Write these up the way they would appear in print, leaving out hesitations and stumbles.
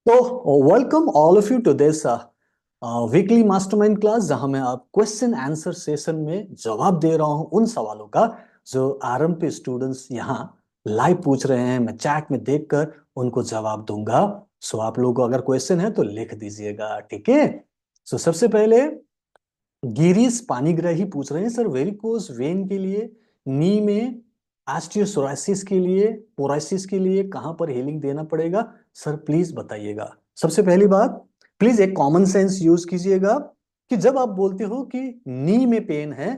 तो welcome all of you to this weekly mastermind class, जहां मैं आप क्वेश्चन आंसर सेशन में जवाब दे रहा हूं उन सवालों का जो आरएमपी स्टूडेंट्स यहाँ लाइव पूछ रहे हैं। मैं चैट में देखकर उनको जवाब दूंगा। सो आप लोगों को अगर क्वेश्चन है तो लिख दीजिएगा, ठीक है। सो सबसे पहले गिरीश पानीग्राही पूछ रहे हैं, सर वेरिकोज वेन के लिए, नी में ऑस्टियोसोरासिस के लिए, पोरासिस के लिए कहां पर हीलिंग देना पड़ेगा? सर प्लीज बताइएगा। सबसे पहली बात, प्लीज एक कॉमन सेंस यूज कीजिएगा कि जब आप बोलते हो कि नी में पेन है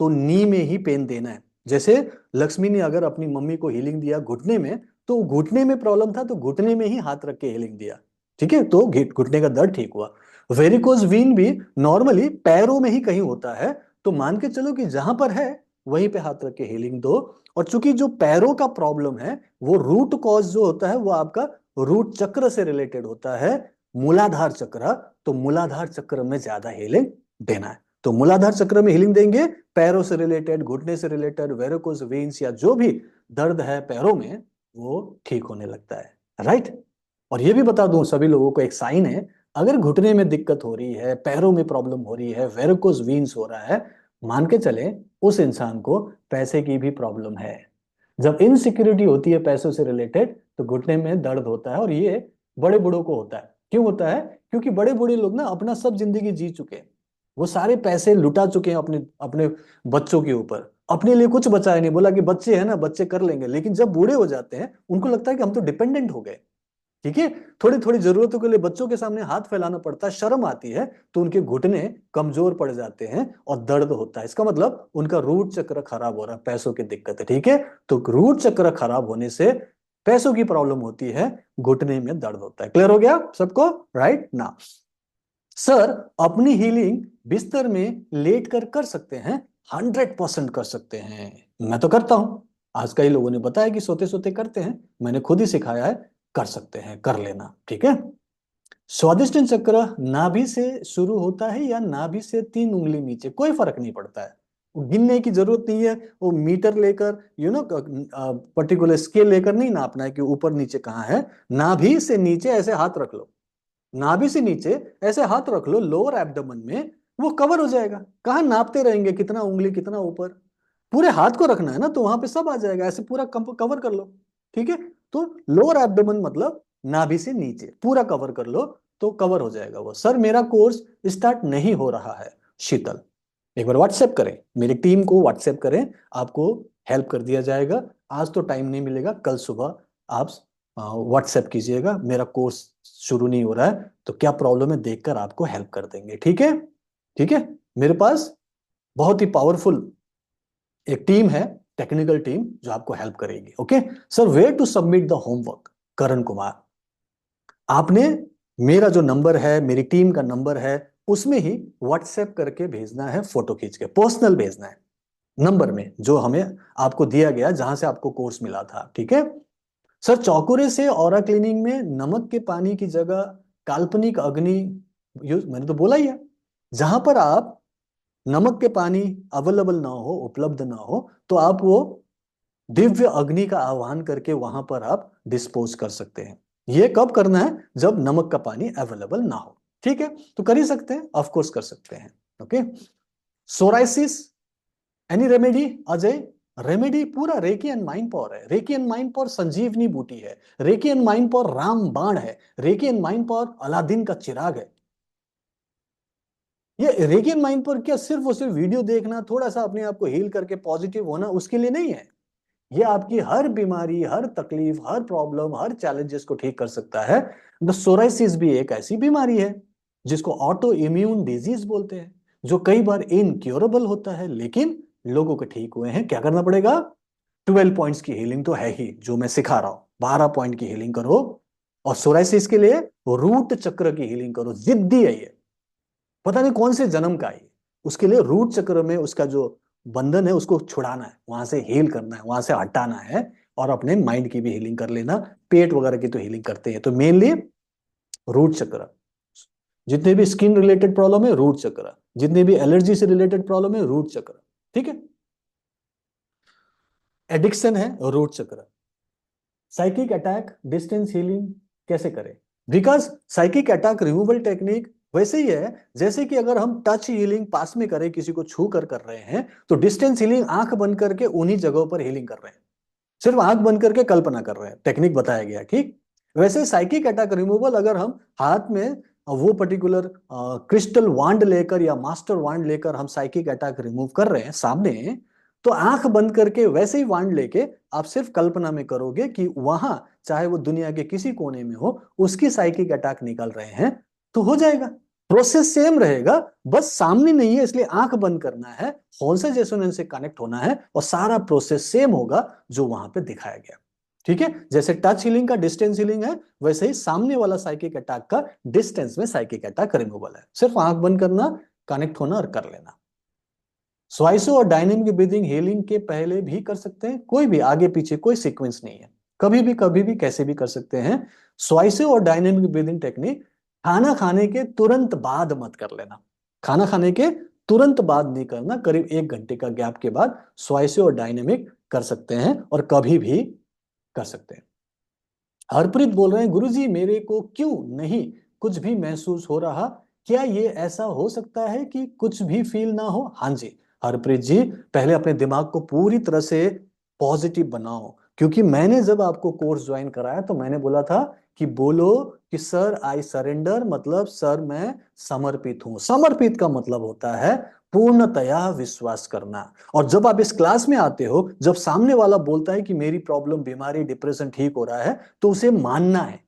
तो नी में ही पेन देना है। जैसे लक्ष्मी ने अगर अपनी मम्मी को हीलिंग दिया घुटने में, तो घुटने में प्रॉब्लम था तो घुटने में ही हाथ रख के हीलिंग दिया, ठीक है, तो घुटने का दर्द ठीक हुआ। वेरिकोज वीन भी नॉर्मली पैरों में ही कहीं होता है, तो मान के चलो कि जहां पर है वहीं पे हाथ रख के हीलिंग दो। और चूंकि जो पैरों का प्रॉब्लम है वो रूट कॉज जो होता है वो आपका रूट चक्र से रिलेटेड होता है, मूलाधार चक्र। तो मूलाधार चक्र में ज्यादा हीलिंग देना है, तो मूलाधार चक्र में हीलिंग देंगे। पैरों से रिलेटेड, घुटने से रिलेटेड वेरिकोज वेन्स या जो भी दर्द है पैरों में वो ठीक होने लगता है, राइट। और ये भी बता दूं सभी लोगों को, एक साइन है, अगर घुटने में दिक्कत हो रही है, पैरों में प्रॉब्लम हो रही है, वेरिकोज वीन्स हो रहा है, मान के चले उस इंसान को पैसे की भी प्रॉब्लम है। जब इनसिक्योरिटी होती है पैसों से रिलेटेड तो घुटने में दर्द होता है, और ये बड़े बूढ़ों को होता है। क्यों होता है? क्योंकि बड़े बूढ़े लोग ना अपना सब जिंदगी जी चुके हैं, वो सारे पैसे लुटा चुके हैं अपने अपने बच्चों के ऊपर, अपने लिए कुछ बचाया नहीं। बोला कि बच्चे हैं ना, बच्चे कर लेंगे, लेकिन जब बूढ़े हो जाते हैं उनको लगता है कि हम तो डिपेंडेंट हो गए, ठीक है। थोड़ी थोड़ी जरूरतों के लिए बच्चों के सामने हाथ फैलाना पड़ता है, शर्म आती है, तो उनके घुटने कमजोर पड़ जाते हैं और दर्द होता है। इसका मतलब उनका रूट चक्र खराब हो रहा है, पैसों की दिक्कत है, ठीक है। तो रूट चक्र खराब होने से पैसों की प्रॉब्लम होती है, घुटने में दर्द होता है। क्लियर हो गया सबको? राइट ना। सर अपनी हीलिंग बिस्तर में लेट कर कर सकते हैं? 100% कर सकते हैं, मैं तो करता हूं। आज कई लोगों ने बताया कि सोते सोते करते हैं, मैंने खुद ही सिखाया है। कर सकते हैं, कर लेना, ठीक है। स्वादिष्ट चक्र नाभि से शुरू होता है या नाभि से 3 उंगली नीचे? कोई फर्क नहीं पड़ता है, वो गिनने की जरूरत नहीं है। वो मीटर लेकर पर्टिकुलर स्केल लेकर नहीं नापना है कि ऊपर नीचे कहाँ है। नाभि से नीचे ऐसे हाथ रख लो, नाभि से नीचे ऐसे हाथ रख लो लोअर एब्डोमेन में, वो कवर हो जाएगा। कहाँ नापते रहेंगे कितना उंगली कितना ऊपर? पूरे हाथ को रखना है ना, तो वहां पे सब आ जाएगा, ऐसे पूरा कवर कर लो, ठीक है। तो लोअर एब्डोमेन मतलब नाभि से नीचे पूरा कवर कर लो, तो कवर हो जाएगा वो। सर मेरा कोर्स स्टार्ट नहीं हो रहा है, शीतल एक बार व्हाट्सएप करें, मेरी टीम को व्हाट्सएप करें, आपको हेल्प कर दिया जाएगा। आज तो टाइम नहीं मिलेगा, कल सुबह आप व्हाट्सएप कीजिएगा, मेरा कोर्स शुरू नहीं हो रहा है तो क्या प्रॉब्लम है देखकर आपको हेल्प कर देंगे, ठीक है। ठीक है, मेरे पास बहुत ही पावरफुल एक टीम है, टेक्निकल टीम, जो आपको हेल्प करेगी। Okay sir, where to submit the homework? Karan Kumar, आपने मेरा जो नंबर है, मेरी टीम का नंबर है, उसमें ही व्हाट्सएप करके भेजना है, फोटो खींच के पर्सनल भेजना है, नंबर में जो हमें आपको दिया गया जहां से आपको कोर्स मिला था, ठीक है। सर चौकुरे से ऑरा क्लीनिंग में नमक के पानी की जगह काल्पनिक अग्नि यूज, मैंने तो बोला ही है। जहां पर आप नमक के पानी अवेलेबल ना हो, उपलब्ध ना हो, तो आप वो दिव्य अग्नि का आह्वान करके वहां पर आप डिस्पोज कर सकते हैं। ये कब करना है? जब नमक का पानी अवेलेबल ना हो, ठीक है। तो कर ही सकते हैं, ऑफ कोर्स कर सकते हैं। Okay, psoriasis any remedy? Ajay, remedy पूरा रेकी एंड माइंड पावर है। रेकी एंड माइंड पावर संजीवनी बूटी है, recce and mind power Ram बाण है, recce and mind power Aladdin का चिराग है। ये रेकी एंड माइंड पावर क्या सिर्फ और सिर्फ वीडियो देखना, थोड़ा सा अपने आप को हील करके पॉजिटिव होना, उसके लिए नहीं है। ये आपकी हर बीमारी, हर तकलीफ, हर प्रॉब्लम, हर चैलेंजेस को ठीक कर सकता है। द सोराइसिस भी एक ऐसी बीमारी है जिसको ऑटो इम्यून डिजीज बोलते हैं, जो कई बार इनक्योरेबल होता है, लेकिन लोगों के ठीक हुए हैं। क्या करना पड़ेगा? 12 पॉइंट्स की हीलिंग तो है ही जो मैं सिखा रहा हूं, 12 पॉइंट की हीलिंग करो। और सोराइसिस के लिए रूट चक्र की हीलिंग करो। जिद्दी है ये, पता नहीं कौन से जन्म का है। उसके लिए रूट चक्र में उसका जो बंधन है उसको छुड़ाना है, वहां से हील करना है, वहां से हटाना है। और अपने माइंड की भी हीलिंग कर लेना, पेट वगैरह की तो हीलिंग करते हैं, तो मेनली रूट चक्र। जितने भी स्किन रिलेटेड प्रॉब्लम है रूट चक्र, जितने भी एलर्जी से रिलेटेड प्रॉब्लम है रूट चक्र, ठीक है। एडिक्शन है रूट चक्र। साइकिक अटैक डिस्टेंस हीलिंग कैसे करें? Because psychic attack removal technique वैसे ही है जैसे कि अगर हम टच हीलिंग पास में करें, किसी को छू कर रहे हैं, तो डिस्टेंस हीलिंग आंख बंद करके उन्हीं जगहों पर हीलिंग कर रहे हैं, सिर्फ आंख बंद करके कल्पना कर रहे हैं, टेक्निक बताया गया, ठीक। वैसे साइकिक अटैक रिमूवल अगर हम हाथ में वो पर्टिकुलर क्रिस्टल वांड लेकर या मास्टर वांड लेकर हम साइकिक अटैक रिमूव कर रहे हैं सामने, तो आंख बंद करके वैसे ही वांड लेके आप सिर्फ कल्पना में करोगे कि वहां, चाहे वो दुनिया के किसी कोने में हो, उसकी साइकिक अटैक निकल रहे हैं, तो हो जाएगा। प्रोसेस सेम रहेगा, बस सामने नहीं है इसलिए आंख बंद करना है, होल से रेजोनेंस से कनेक्ट होना है, और सारा प्रोसेस सेम होगा जो वहां पे दिखाया गया। ठीक है, जैसे टच हीलिंग का डिस्टेंस हीलिंग है, वैसे ही सामने वाला साइकिक अटैक का डिस्टेंस में साइकिक अटैक रिमूवल है, सिर्फ आंख बंद करना, कनेक्ट होना और कर लेना। स्वाइसो और डायनेमिक ब्रीदिंग हीलिंग के पहले भी कर सकते हैं, कोई भी आगे पीछे कोई सीक्वेंस नहीं है, कभी भी कैसे भी कर सकते हैं। स्वाइसो और डायनेमिक ब्रीदिंग टेक्निक खाना खाने के तुरंत बाद मत कर लेना, खाना खाने के तुरंत बाद नहीं करना, करीब 1 घंटे का गैप के बाद स्वाइसो और डायनेमिक कर सकते हैं, और कभी भी कर सकते हैं। हरप्रीत बोल रहे हैं, गुरुजी मेरे को क्यों नहीं कुछ भी महसूस हो रहा, क्या ये ऐसा हो सकता है कि कुछ भी फील ना हो? हाँ जी हरप्रीत जी, पहले अपने दिमाग को पूरी तरह से पॉजिटिव बनाओ, क्योंकि मैंने जब आपको कोर्स ज्वाइन कराया तो मैंने बोला था कि बोलो कि सर आई सरेंडर, मतलब सर मैं समर्पित हूं। समर्पित का मतलब होता है पूर्णतया विश्वास करना। और जब आप इस क्लास में आते हो, जब सामने वाला बोलता है कि मेरी प्रॉब्लम, बीमारी, डिप्रेशन ठीक हो रहा है, तो उसे मानना है,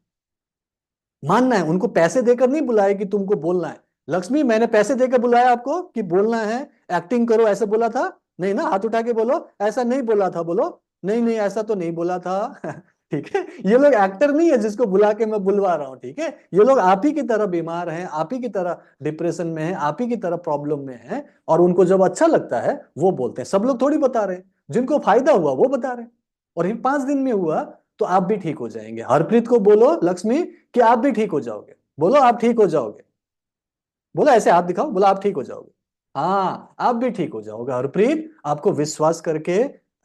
मानना है। उनको पैसे देकर नहीं बुलाया कि तुमको बोलना है, लक्ष्मी मैंने पैसे देकर बुलाया आपको कि बोलना है, एक्टिंग करो, ऐसे बोला था? नहीं ना, हाथ उठा के बोलो ऐसा नहीं बोला था, बोलो नहीं नहीं ऐसा तो नहीं बोला था। ठीक है, ये लोग एक्टर नहीं है जिसको बुला के मैं बुलवा रहा हूं, ठीक है, ये लोग आप ही की तरह बीमार हैं, आप ही की तरह डिप्रेशन में हैं, आप ही की तरह प्रॉब्लम में हैं, और उनको जब अच्छा लगता है वो बोलते हैं। सब लोग थोड़ी बता रहे हैं, जिनको फायदा हुआ वो बता रहे हैं, और इन 5 दिन में हुआ तो आप भी ठीक हो जाएंगे। हरप्रीत को बोलो लक्ष्मी कि आप भी ठीक हो जाओगे, बोलो आप ठीक हो जाओगे, बोलो ऐसे हाथ दिखाओ, बोलो आप ठीक हो जाओगे। हाँ आप भी ठीक हो जाओगे हरप्रीत, आपको विश्वास करके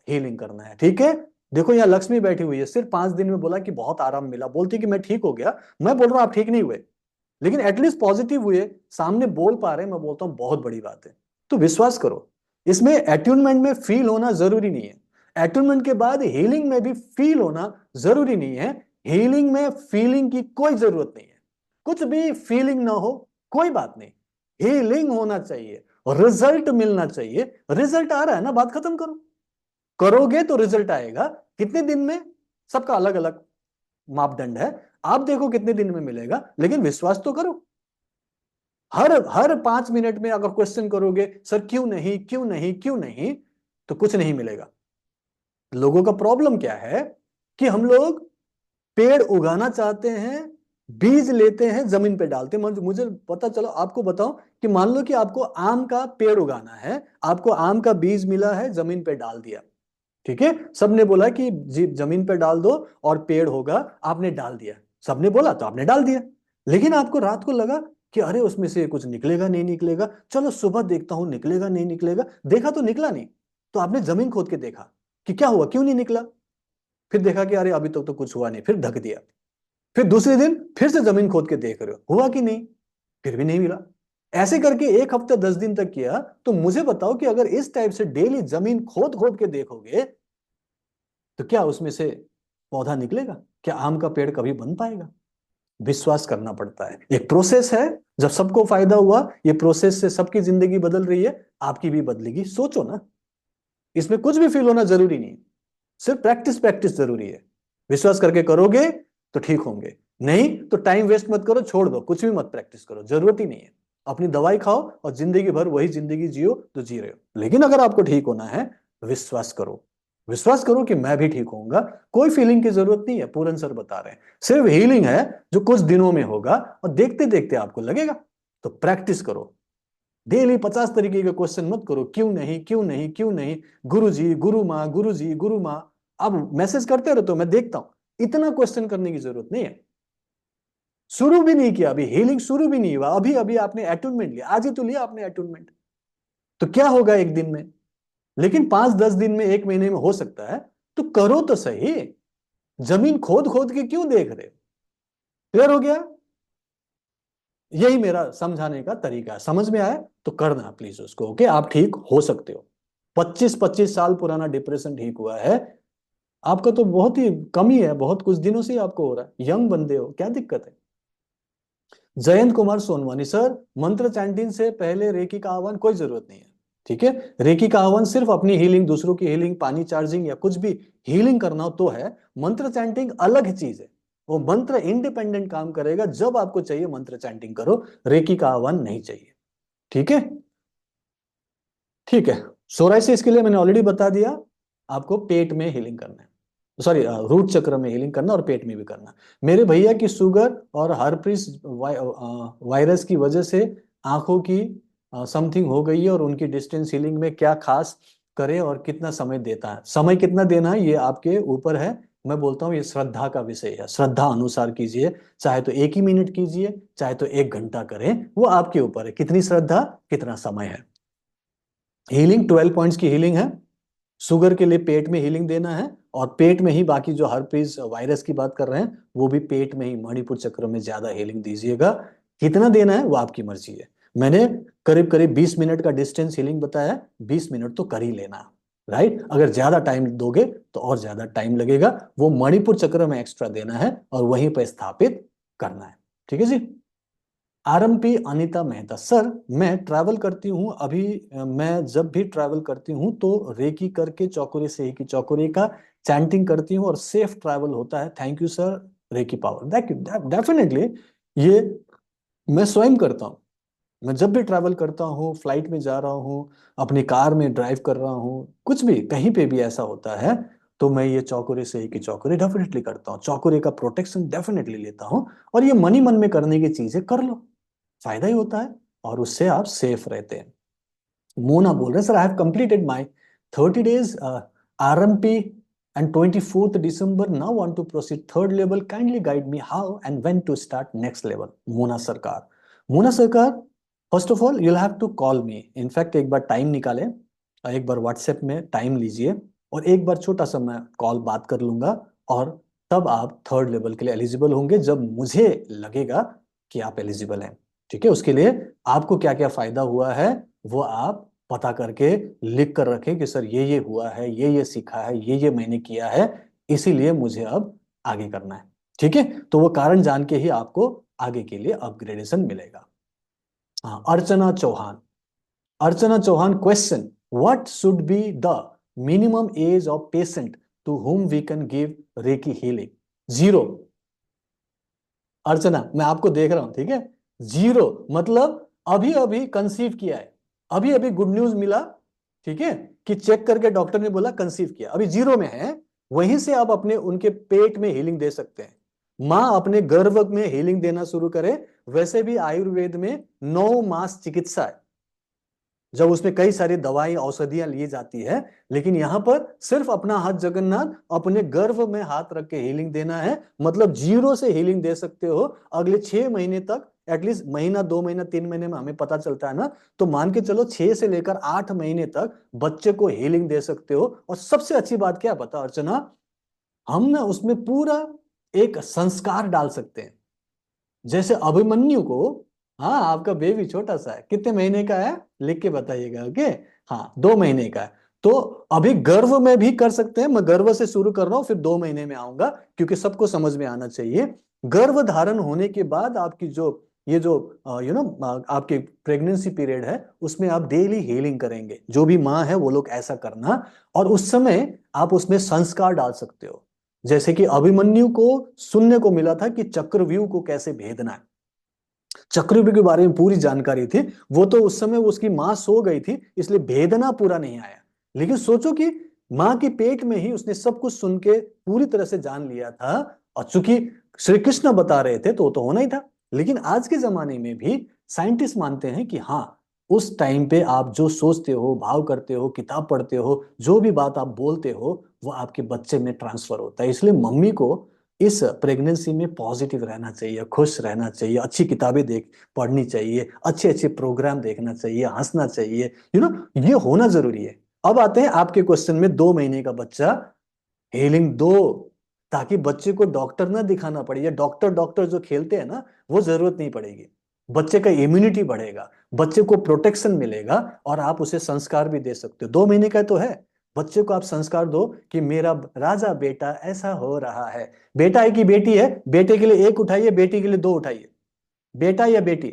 हीलिंग करना है, ठीक है। देखो यहाँ लक्ष्मी बैठी हुई है, सिर्फ 5 दिन में बोला कि बहुत आराम मिला, बोलती कि मैं ठीक हो गया। मैं बोल रहा हूं आप ठीक नहीं हुए, लेकिन एटलीस्ट पॉजिटिव हुए, सामने बोल पा रहे हैं, मैं बोलता हूं बहुत बड़ी बात है। तो विश्वास करो, इसमें एट्यूनमेंट में फील होना जरूरी नहीं है, एट्यूनमेंट के बाद हीलिंग में भी फील होना जरूरी नहीं है। हीलिंग में फीलिंग की कोई जरूरत नहीं है, कुछ भी फीलिंग ना हो कोई बात नहीं, हीलिंग होना चाहिए, रिजल्ट मिलना चाहिए। रिजल्ट आ रहा है ना, बात खत्म करो, करोगे तो रिजल्ट आएगा। कितने दिन में, सबका अलग अलग मापदंड है, आप देखो कितने दिन में मिलेगा, लेकिन विश्वास तो करो। हर हर 5 मिनट में अगर क्वेश्चन करोगे सर क्यों नहीं क्यों नहीं क्यों नहीं, तो कुछ नहीं मिलेगा। लोगों का प्रॉब्लम क्या है कि हम लोग पेड़ उगाना चाहते हैं, बीज लेते हैं जमीन पे डालते हैं। मुझे पता चलो आपको बताओ कि मान लो कि आपको आम का पेड़ उगाना है, आपको आम का बीज मिला है, जमीन पे डाल दिया, ठीक है, सबने बोला कि जी जमीन पे डाल दो और पेड़ होगा, आपने डाल दिया, सबने बोला तो आपने डाल दिया। लेकिन आपको रात को लगा कि अरे उसमें से कुछ निकलेगा नहीं निकलेगा, चलो सुबह देखता हूं निकलेगा नहीं निकलेगा, देखा तो निकला नहीं, तो आपने जमीन खोद के देखा कि क्या हुआ, क्यों नहीं निकला, फिर देखा कि अरे अभी तक तो कुछ हुआ नहीं, फिर ढक दिया। फिर दूसरे दिन फिर से जमीन खोद के देख रहे हो हुआ कि नहीं, फिर भी नहीं मिला। ऐसे करके 1 हफ्ता 10 दिन तक किया। तो मुझे बताओ कि अगर इस टाइप से डेली जमीन खोद खोद के देखोगे, तो क्या उसमें से पौधा निकलेगा? क्या आम का पेड़ कभी बन पाएगा? विश्वास करना पड़ता है, एक प्रोसेस है। जब सबको फायदा हुआ, ये प्रोसेस से सबकी जिंदगी बदल रही है, आपकी भी बदलेगी, सोचो ना। इसमें कुछ भी फील होना जरूरी नहीं है, सिर्फ प्रैक्टिस प्रैक्टिस जरूरी है। विश्वास करके करोगे तो ठीक होंगे, नहीं तो टाइम वेस्ट मत करो, छोड़ दो, कुछ भी मत प्रैक्टिस करो, जरूरत ही नहीं है। अपनी दवाई खाओ और जिंदगी भर वही जिंदगी जियो जो जी रहे हो। लेकिन अगर आपको ठीक होना है, विश्वास करो, विश्वास करो कि मैं भी ठीक होऊंगा। कोई फीलिंग की जरूरत नहीं है, पूरन सर बता रहे हैं, सिर्फ हीलिंग है जो कुछ दिनों में होगा, और देखते देखते आपको लगेगा। तो प्रैक्टिस करो, डेली 50 तरीके के क्वेश्चन मत करो, क्यों नहीं क्यों नहीं क्यों नहीं, गुरु जी गुरु माँ गुरु जी गुरु माँ, अब मैसेज करते रहते हो, मैं देखता हूं, इतना क्वेश्चन करने की जरूरत नहीं है। शुरू भी नहीं किया, अभी हीलिंग शुरू भी नहीं हुआ, अभी अभी आपने अटूनमेंट लिया, आज ही तो लिया आपने अटूनमेंट, तो क्या होगा एक दिन में? लेकिन 5-10 दिन में, 1 महीने में हो सकता है, तो करो तो सही। जमीन खोद खोद के क्यों देख रहे हो? क्लियर हो गया? यही मेरा समझाने का तरीका है। समझ में आया तो करना प्लीज उसको। ओके, आप ठीक हो सकते हो। 25-25 साल पुराना डिप्रेशन ठीक हुआ है आपका, तो बहुत ही कम ही है, बहुत कुछ दिनों से ही आपको हो रहा है, यंग बंदे हो, क्या दिक्कत है? जयंत कुमार सोनवानी सर, मंत्र चैंटिंग से पहले रेकी का आह्वान कोई जरूरत नहीं है। ठीक है, रेकी का आह्वान सिर्फ अपनी हीलिंग, दूसरों की हीलिंग, पानी चार्जिंग या कुछ भी हीलिंग करना हो तो है। मंत्र चैंटिंग अलग चीज है, वो मंत्र इंडिपेंडेंट काम करेगा। जब आपको चाहिए मंत्र चैंटिंग करो, रेकी का आह्वान नहीं चाहिए। ठीक है? ठीक है। सोराइसिस के लिए मैंने ऑलरेडी बता दिया, आपको पेट में हीलिंग करना है, सॉरी रूट चक्र में हीलिंग करना और पेट में भी करना। मेरे भैया की शुगर और हर्पीस वायरस की वजह से आंखों की समथिंग हो गई है, और उनकी डिस्टेंस हीलिंग में क्या खास करें और कितना समय देता है, समय कितना देना है ये आपके ऊपर है। मैं बोलता हूँ ये श्रद्धा का विषय है, श्रद्धा अनुसार कीजिए। चाहे तो 1 ही मिनट कीजिए, चाहे तो 1 घंटा करें, वो आपके ऊपर है कितनी श्रद्धा, कितना समय है। हीलिंग 12 पॉइंट्स की हीलिंग है। शुगर के लिए पेट में हीलिंग देना है, और पेट में ही बाकी जो हर्पीस वायरस की बात कर रहे हैं वो भी पेट में ही मणिपुर चक्र में ज्यादा हीलिंग दीजिएगा। कितना देना है वो आपकी मर्जी है। मैंने करीब करीब 20 मिनट का डिस्टेंस हीलिंग बताया, 20 मिनट तो कर ही लेना। राइट, अगर ज्यादा टाइम दोगे तो और ज्यादा टाइम लगेगा, वो मणिपुर चक्र में एक्स्ट्रा देना है और वहीं पर स्थापित करना है। ठीक है जी। आरएमपी अनीता मेहता सर, मैं ट्रैवल करती हूँ अभी, मैं जब भी ट्रैवल करती हूँ तो रेकी करके चौकुरे से ही की चौकुरे का चैंटिंग करती हूँ और सेफ ट्रैवल होता है। Thank you sir, reiki power. Definitely ये मैं स्वयं करता हूँ। मैं जब भी ट्रैवल करता हूँ, फ्लाइट में जा रहा हूँ, अपनी कार में ड्राइव कर रहा हूँ, कुछ भी कहीं पे भी ऐसा होता है, तो मैं ये चौकुरे से ही की चौकुरे डेफिनेटली करता हूँ, चौकुरे का प्रोटेक्शन डेफिनेटली लेता हूँ। और ये मनी मन में करने की चीजें कर लो, फायदा ही होता है, और उससे आप सेफ रहते हैं। मोना बोल रहे हैं sir, I have completed my 30 days RMP and 24th December now want to proceed third level, kindly guide me how and when to start next level. Mona Sarkar, Mona Sarkar, first of all you have to call me. In fact एक बार time निकालें, एक बार WhatsApp में time लीजिए, और एक बार छोटा सा मैं कॉल बात कर लूंगा, और तब आप थर्ड लेवल के लिए एलिजिबल होंगे, जब मुझे लगेगा कि आप एलिजिबल हैं। ठीक है, उसके लिए आपको क्या क्या फायदा हुआ है वो आप पता करके लिख कर रखें कि सर ये हुआ है, ये सीखा है, ये मैंने किया है, इसीलिए मुझे अब आगे करना है। ठीक है, तो वो कारण जान के ही आपको आगे के लिए अपग्रेडेशन मिलेगा। हाँ, Archana Chauhan, Archana Chauhan question, what should be the minimum age of patient to whom we can give Reiki healing? 0। Archana, मैं आपको देख रहा हूं, ठीक है। 0 मतलब अभी अभी कंसीव किया है, अभी अभी गुड न्यूज मिला, ठीक है, कि चेक करके डॉक्टर ने बोला कंसीव किया, अभी 0 में है। वहीं से आप अपने उनके पेट में हीलिंग दे सकते हैं। माँ अपने गर्भ में हीलिंग देना शुरू करे। वैसे भी आयुर्वेद में 9 मास चिकित्सा है, जब उसमें कई सारी दवाई औषधियां ली जाती है, लेकिन यहां पर सिर्फ अपना हाथ जगन्नाथ अपने गर्भ में हाथ रख के हीलिंग देना है। मतलब 0 से हीलिंग दे सकते हो अगले 6 महीने तक, एटलीस्ट महीना 2 महीना 3 महीने में हमें पता चलता है ना, तो मान के चलो 6 से लेकर 8 महीने तक बच्चे को हीलिंग दे सकते हो। और सबसे अच्छी बात क्या पता अर्चना, हम ना उसमें पूरा एक संस्कार डाल सकते हैं। जैसे अभिमन्यु को, हाँ आपका बेबी छोटा सा है, कितने महीने का है लिख के बताइएगा। ओके, हाँ 2 महीने का है, तो अभी गर्भ में भी कर सकते हैं। मैं गर्भ से शुरू कर रहा हूं, फिर 2 महीने में आऊंगा, क्योंकि सबको समझ में आना चाहिए। गर्भ धारण होने के बाद आपकी जो ये जो आपके प्रेगनेंसी पीरियड है, उसमें आप डेली हीलिंग करेंगे, जो भी माँ है वो लोग ऐसा करना। और उस समय आप उसमें संस्कार डाल सकते हो। जैसे कि अभिमन्यु को सुनने को मिला था कि चक्रव्यूह को कैसे भेदना है, चक्रव्यूह के बारे में पूरी जानकारी थी। वो तो उस समय उसकी मां सो गई थी, इसलिए भेदना पूरा नहीं आया। लेकिन सोचो कि मां के पेट में ही उसने सब कुछ सुन के पूरी तरह से जान लिया था, और चूंकि श्री कृष्ण बता रहे थे तो वो तो होना ही था। लेकिन आज के जमाने में भी साइंटिस्ट मानते हैं कि हाँ, उस टाइम पे आप जो सोचते हो, भाव करते हो, किताब पढ़ते हो, जो भी बात आप बोलते हो, वो आपके बच्चे में ट्रांसफर होता है। इसलिए मम्मी को इस प्रेगनेंसी में पॉजिटिव रहना चाहिए, खुश रहना चाहिए, अच्छी किताबें देख पढ़नी चाहिए, अच्छे अच्छे प्रोग्राम देखना चाहिए, हंसना चाहिए, ये होना जरूरी है। अब आते हैं आपके क्वेश्चन में, 2 महीने का बच्चा हीलिंग दो, ताकि बच्चे को डॉक्टर ना दिखाना पड़े, या डॉक्टर डॉक्टर जो खेलते हैं ना, वो जरूरत नहीं पड़ेगी। बच्चे का इम्यूनिटी बढ़ेगा, बच्चे को प्रोटेक्शन मिलेगा, और आप उसे संस्कार भी दे सकते हो। 2 महीने का तो है, बच्चे को आप संस्कार दो कि मेरा राजा बेटा ऐसा हो रहा है। बेटा है कि बेटी है? बेटे के लिए 1 उठाइए, बेटी के लिए 2 उठाइए। बेटा या बेटी?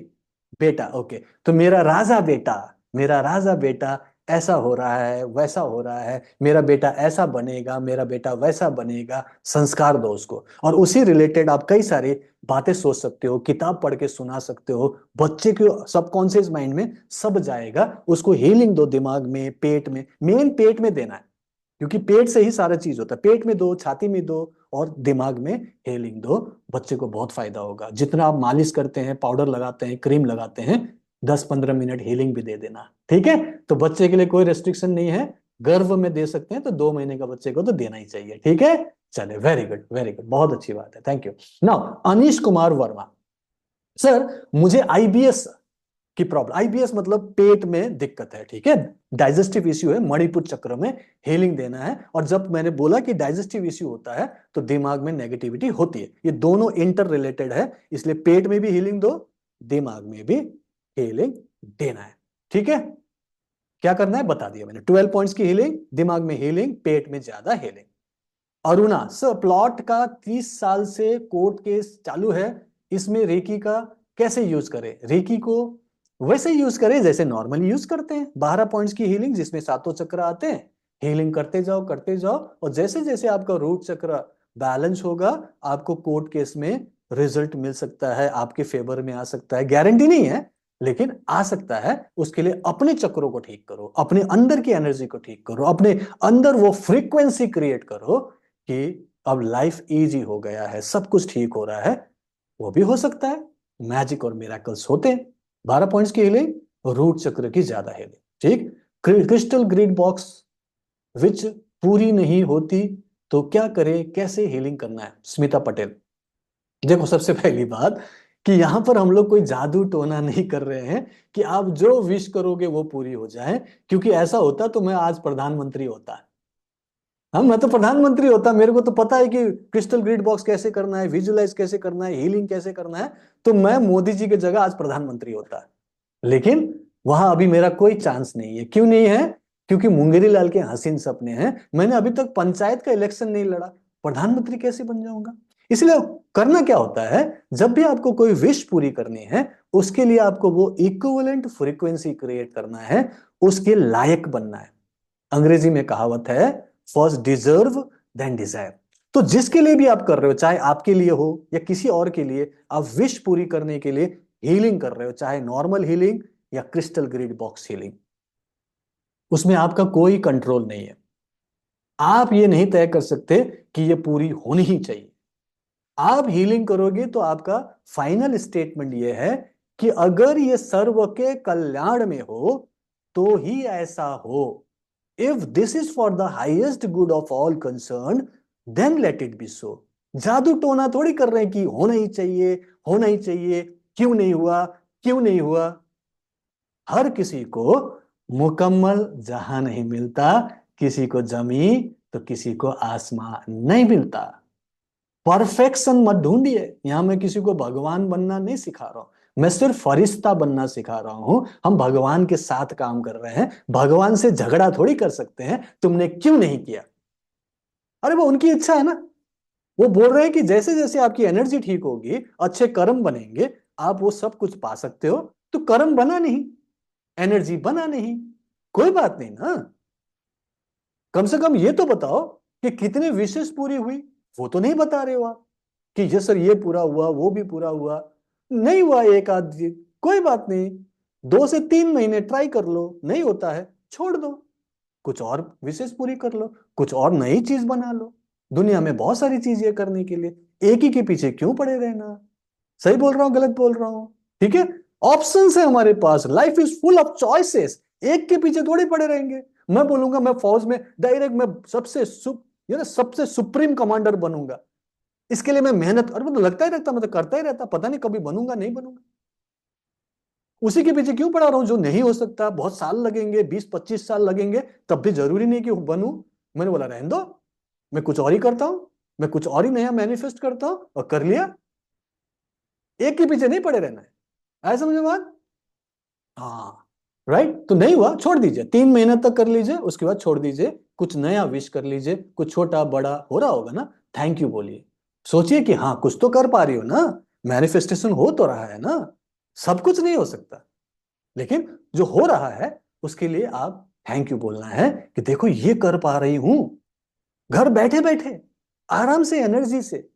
बेटा, ओके। तो मेरा राजा बेटा, मेरा राजा बेटा ऐसा हो रहा है, वैसा हो रहा है, मेरा बेटा ऐसा बनेगा, मेरा बेटा वैसा बनेगा। संस्कार दो उसको, और उसी रिलेटेड आप कई सारी बातें सोच सकते हो, किताब पढ़ के सुना सकते हो। बच्चे के सबकॉन्शियस माइंड में सब जाएगा। उसको हीलिंग दो, दिमाग में, पेट में, मेन पेट में देना है, क्योंकि पेट से ही सारा चीज होता है। पेट में दो, छाती में दो, और दिमाग में हीलिंग दो। बच्चे को बहुत फायदा होगा। जितना आप मालिश करते हैं, पाउडर लगाते हैं, क्रीम लगाते हैं, 10-15 मिनट हीलिंग भी दे देना, ठीक है? तो बच्चे के लिए कोई रेस्ट्रिक्शन नहीं है, गर्भ में दे सकते हैं, तो 2 महीने का बच्चे को तो देना ही चाहिए, ठीक है? चले, वेरी गुड वेरी गुड, बहुत अच्छी बात है, thank you. Now Anish Kumar Verma, sir मुझे आईबीएस की प्रॉब्लम, आईबीएस मतलब पेट में दिक्कत है, ठीक है, डाइजेस्टिव इश्यू है, मणिपुर चक्र में हीलिंग देना है। और जब मैंने बोला कि डाइजेस्टिव इश्यू होता है तो दिमाग में नेगेटिविटी होती है, ये दोनों इंटर रिलेटेड है, इसलिए पेट में भी हीलिंग दो, दिमाग में भी हीलिंग देना है, ठीक है? क्या करना है बता दिया मैंने, 12 पॉइंट्स की हीलिंग, दिमाग में हीलिंग, पेट में ज्यादा हीलिंग। अरुणा, सर प्लॉट का 30 साल से कोर्ट केस चालू है, इसमें रेकी का कैसे यूज करें? रेकी को वैसे यूज करें जैसे नॉर्मली यूज करते हैं, 12 पॉइंट्स की हीलिंग जिसमें सातों चक्र आते हैं। हीलिंग करते जाओ करते जाओ, और जैसे जैसे आपका रूट चक्र बैलेंस होगा, आपको कोर्ट केस में रिजल्ट मिल सकता है, आपके फेवर में आ सकता है। गारंटी नहीं है, लेकिन आ सकता है। उसके लिए अपने चक्रों को ठीक करो, अपने अंदर की एनर्जी को ठीक करो, अपने अंदर वो फ्रीक्वेंसी क्रिएट करो कि अब लाइफ इजी हो गया है, सब कुछ ठीक हो रहा है। वो भी हो सकता है, मैजिक और मिराकल्स होते हैं। 12 पॉइंट्स की हीलिंग, रूट चक्र की ज्यादा हीलिंग, ठीक। क्रिस्टल ग्रीड बॉक्स विच पूरी नहीं होती तो क्या करें, कैसे हीलिंग करना है? स्मिता पटेल, देखो सबसे पहली बात कि यहां पर हम लोग कोई जादू टोना नहीं कर रहे हैं कि आप जो विश करोगे वो पूरी हो जाए, क्योंकि ऐसा होता तो मैं आज प्रधानमंत्री होता। हाँ, मैं तो प्रधानमंत्री होता, मेरे को तो पता है कि क्रिस्टल ग्रिड बॉक्स कैसे करना है, विजुलाइज कैसे करना है, हीलिंग कैसे करना है, तो मैं मोदी जी की जगह आज प्रधानमंत्री होता। लेकिन वहां अभी मेरा कोई चांस नहीं है। क्यों नहीं है? क्योंकि मुंगेरी लाल के हसीन सपने हैं। मैंने अभी तक पंचायत का इलेक्शन नहीं लड़ा, प्रधानमंत्री कैसे बन जाऊंगा? इसलिए करना क्या होता है, जब भी आपको कोई विश पूरी करनी है, उसके लिए आपको वो इक्विवेलेंट फ्रीक्वेंसी क्रिएट करना है, उसके लायक बनना है। अंग्रेजी में कहावत है, फर्स्ट डिजर्व देन डिजायर। तो जिसके लिए भी आप कर रहे हो, चाहे आपके लिए हो या किसी और के लिए, आप विश पूरी करने के लिए हीलिंग कर रहे हो, चाहे नॉर्मल हीलिंग या क्रिस्टल ग्रिड बॉक्स हीलिंग, उसमें आपका कोई कंट्रोल नहीं है। आप ये नहीं तय कर सकते कि ये पूरी होनी ही चाहिए। आप हीलिंग करोगे तो आपका फाइनल स्टेटमेंट ये है कि अगर ये सर्व के कल्याण में हो तो ही ऐसा हो। If this is for the highest good of all concern, then let it be so. जादू टोना थोड़ी कर रहे हैं कि होना ही चाहिए, होना ही चाहिए, क्यों नहीं हुआ, क्यों नहीं हुआ। हर किसी को मुकम्मल जहां नहीं मिलता, किसी को जमी तो किसी को आसमान नहीं मिलता। परफेक्शन मत ढूंढिए, यहां मैं किसी को भगवान बनना नहीं सिखा रहा हूं, मैं सिर्फ फरिश्ता बनना सिखा रहा हूं। हम भगवान के साथ काम कर रहे हैं, भगवान से झगड़ा थोड़ी कर सकते हैं तुमने क्यों नहीं किया। अरे वो उनकी इच्छा है ना। वो बोल रहे हैं कि जैसे जैसे आपकी एनर्जी ठीक होगी, अच्छे कर्म बनेंगे, आप वो सब कुछ पा सकते हो। तो कर्म बना नहीं, एनर्जी बना नहीं, कोई बात नहीं ना। कम से कम ये तो बताओ कि कितने विशेष पूरी हुई। वो तो नहीं बता रहे हो आप कि ये सर ये पूरा हुआ, वो भी पूरा हुआ। नहीं हुआ एक आध दिन, कोई बात नहीं, 2 से 3 महीने ट्राई कर लो, नहीं होता है छोड़ दो, कुछ और विशेष पूरी कर लो, कुछ और नई चीज बना लो। दुनिया में बहुत सारी चीजें करने के लिए, एक ही के पीछे क्यों पड़े रहना। सही बोल रहा हूँ गलत बोल रहा हूँ? ठीक है, ऑप्शंस है हमारे पास, life is full of choices, एक के पीछे थोड़ी पड़े रहेंगे। मैं बोलूंगा मैं फौज में डायरेक्ट मैं सबसे सुप्रीम कमांडर बनूंगा, इसके लिए मैं मेहनत, और मैं तो लगता ही रहता, मैं तो करता ही रहता, पता नहीं कभी बनूंगा नहीं बनूंगा। उसी के पीछे क्यों पड़ा रहा हूं जो नहीं हो सकता? बहुत साल लगेंगे, 20-25 साल लगेंगे, तब भी जरूरी नहीं कि बनूं। मैंने बोला रहने दो, मैं कुछ और ही करता हूं, मैं कुछ और ही नया मैनिफेस्ट करता हूं और कर लिया। एक के पीछे नहीं पड़े रहना है, आया समझ में बात? हाँ, राइट। तो नहीं हुआ, छोड़ दीजिए, 3 महीने तक कर लीजिए, उसके बाद छोड़ दीजिए, कुछ नया विश कर लीजिए, कुछ छोटा बड़ा हो रहा होगा ना, थैंक यू बोलिए। सोचिए कि हाँ कुछ तो कर पा रही हो ना, मैनिफेस्टेशन हो तो रहा है ना। सब कुछ नहीं हो सकता, लेकिन जो हो रहा है उसके लिए आप थैंक यू बोलना है कि देखो ये कर पा रही हूं, घर बैठे बैठे आराम से, एनर्जी से।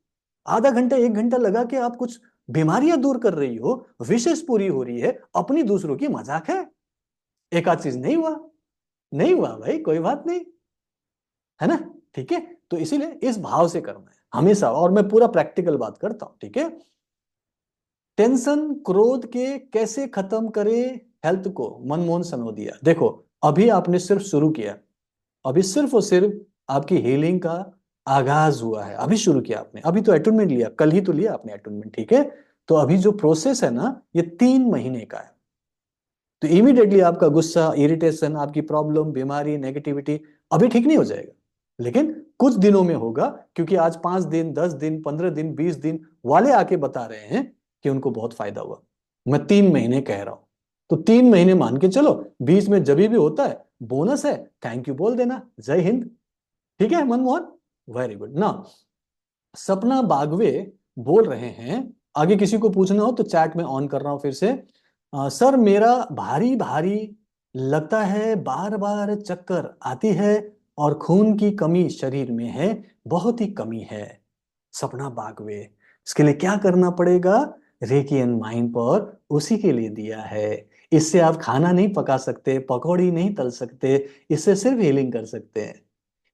आधा घंटा 1 घंटा लगा के आप कुछ बीमारियां दूर कर रही हो, विशेष पूरी हो रही है, अपनी दूसरों की मजाक है। एक आध चीज नहीं हुआ, नहीं हुआ भाई, कोई बात नहीं, है ना? ठीक है, तो इसीलिए इस भाव से करना है हमेशा, और मैं पूरा प्रैक्टिकल बात करता हूं, ठीक है? टेंशन क्रोध के कैसे खत्म करे हेल्थ को, मनमोहन सनोदिया। देखो, अभी आपने सिर्फ शुरू किया, अभी सिर्फ और सिर्फ आपकी हीलिंग का आगाज हुआ है, अभी शुरू किया आपने, अभी तो अटूनमेंट लिया, कल ही तो लिया आपने अटूनमेंट, ठीक है? तो अभी जो प्रोसेस है ना, ये 3 महीने का है। तो इमीडिएटली आपका गुस्सा, इरिटेशन, आपकी प्रॉब्लम, बीमारी, नेगेटिविटी अभी ठीक नहीं हो जाएगा, लेकिन कुछ दिनों में होगा, क्योंकि आज 5 दिन, 10 दिन, 15 दिन, 20 दिन वाले आके बता रहे हैं कि उनको बहुत फायदा हुआ। मैं 3 महीने कह रहा हूं, तो 3 महीने मान के चलो, बीच में जब भी होता है बोनस है, थैंक यू बोल देना, जय हिंद। ठीक है मनमोहन, वेरी गुड ना। सपना बागवे बोल रहे हैं, आगे किसी को पूछना हो तो चैट में ऑन कर रहा हूं फिर से। सर मेरा भारी भारी लगता है, बार बार चक्कर आती है, और खून की कमी शरीर में है, बहुत ही कमी है। सपना बागवे, इसके लिए क्या करना पड़ेगा? रेकी एंड माइंड पर उसी के लिए दिया है। इससे आप खाना नहीं पका सकते, पकौड़ी नहीं तल सकते, इससे सिर्फ हीलिंग कर सकते हैं।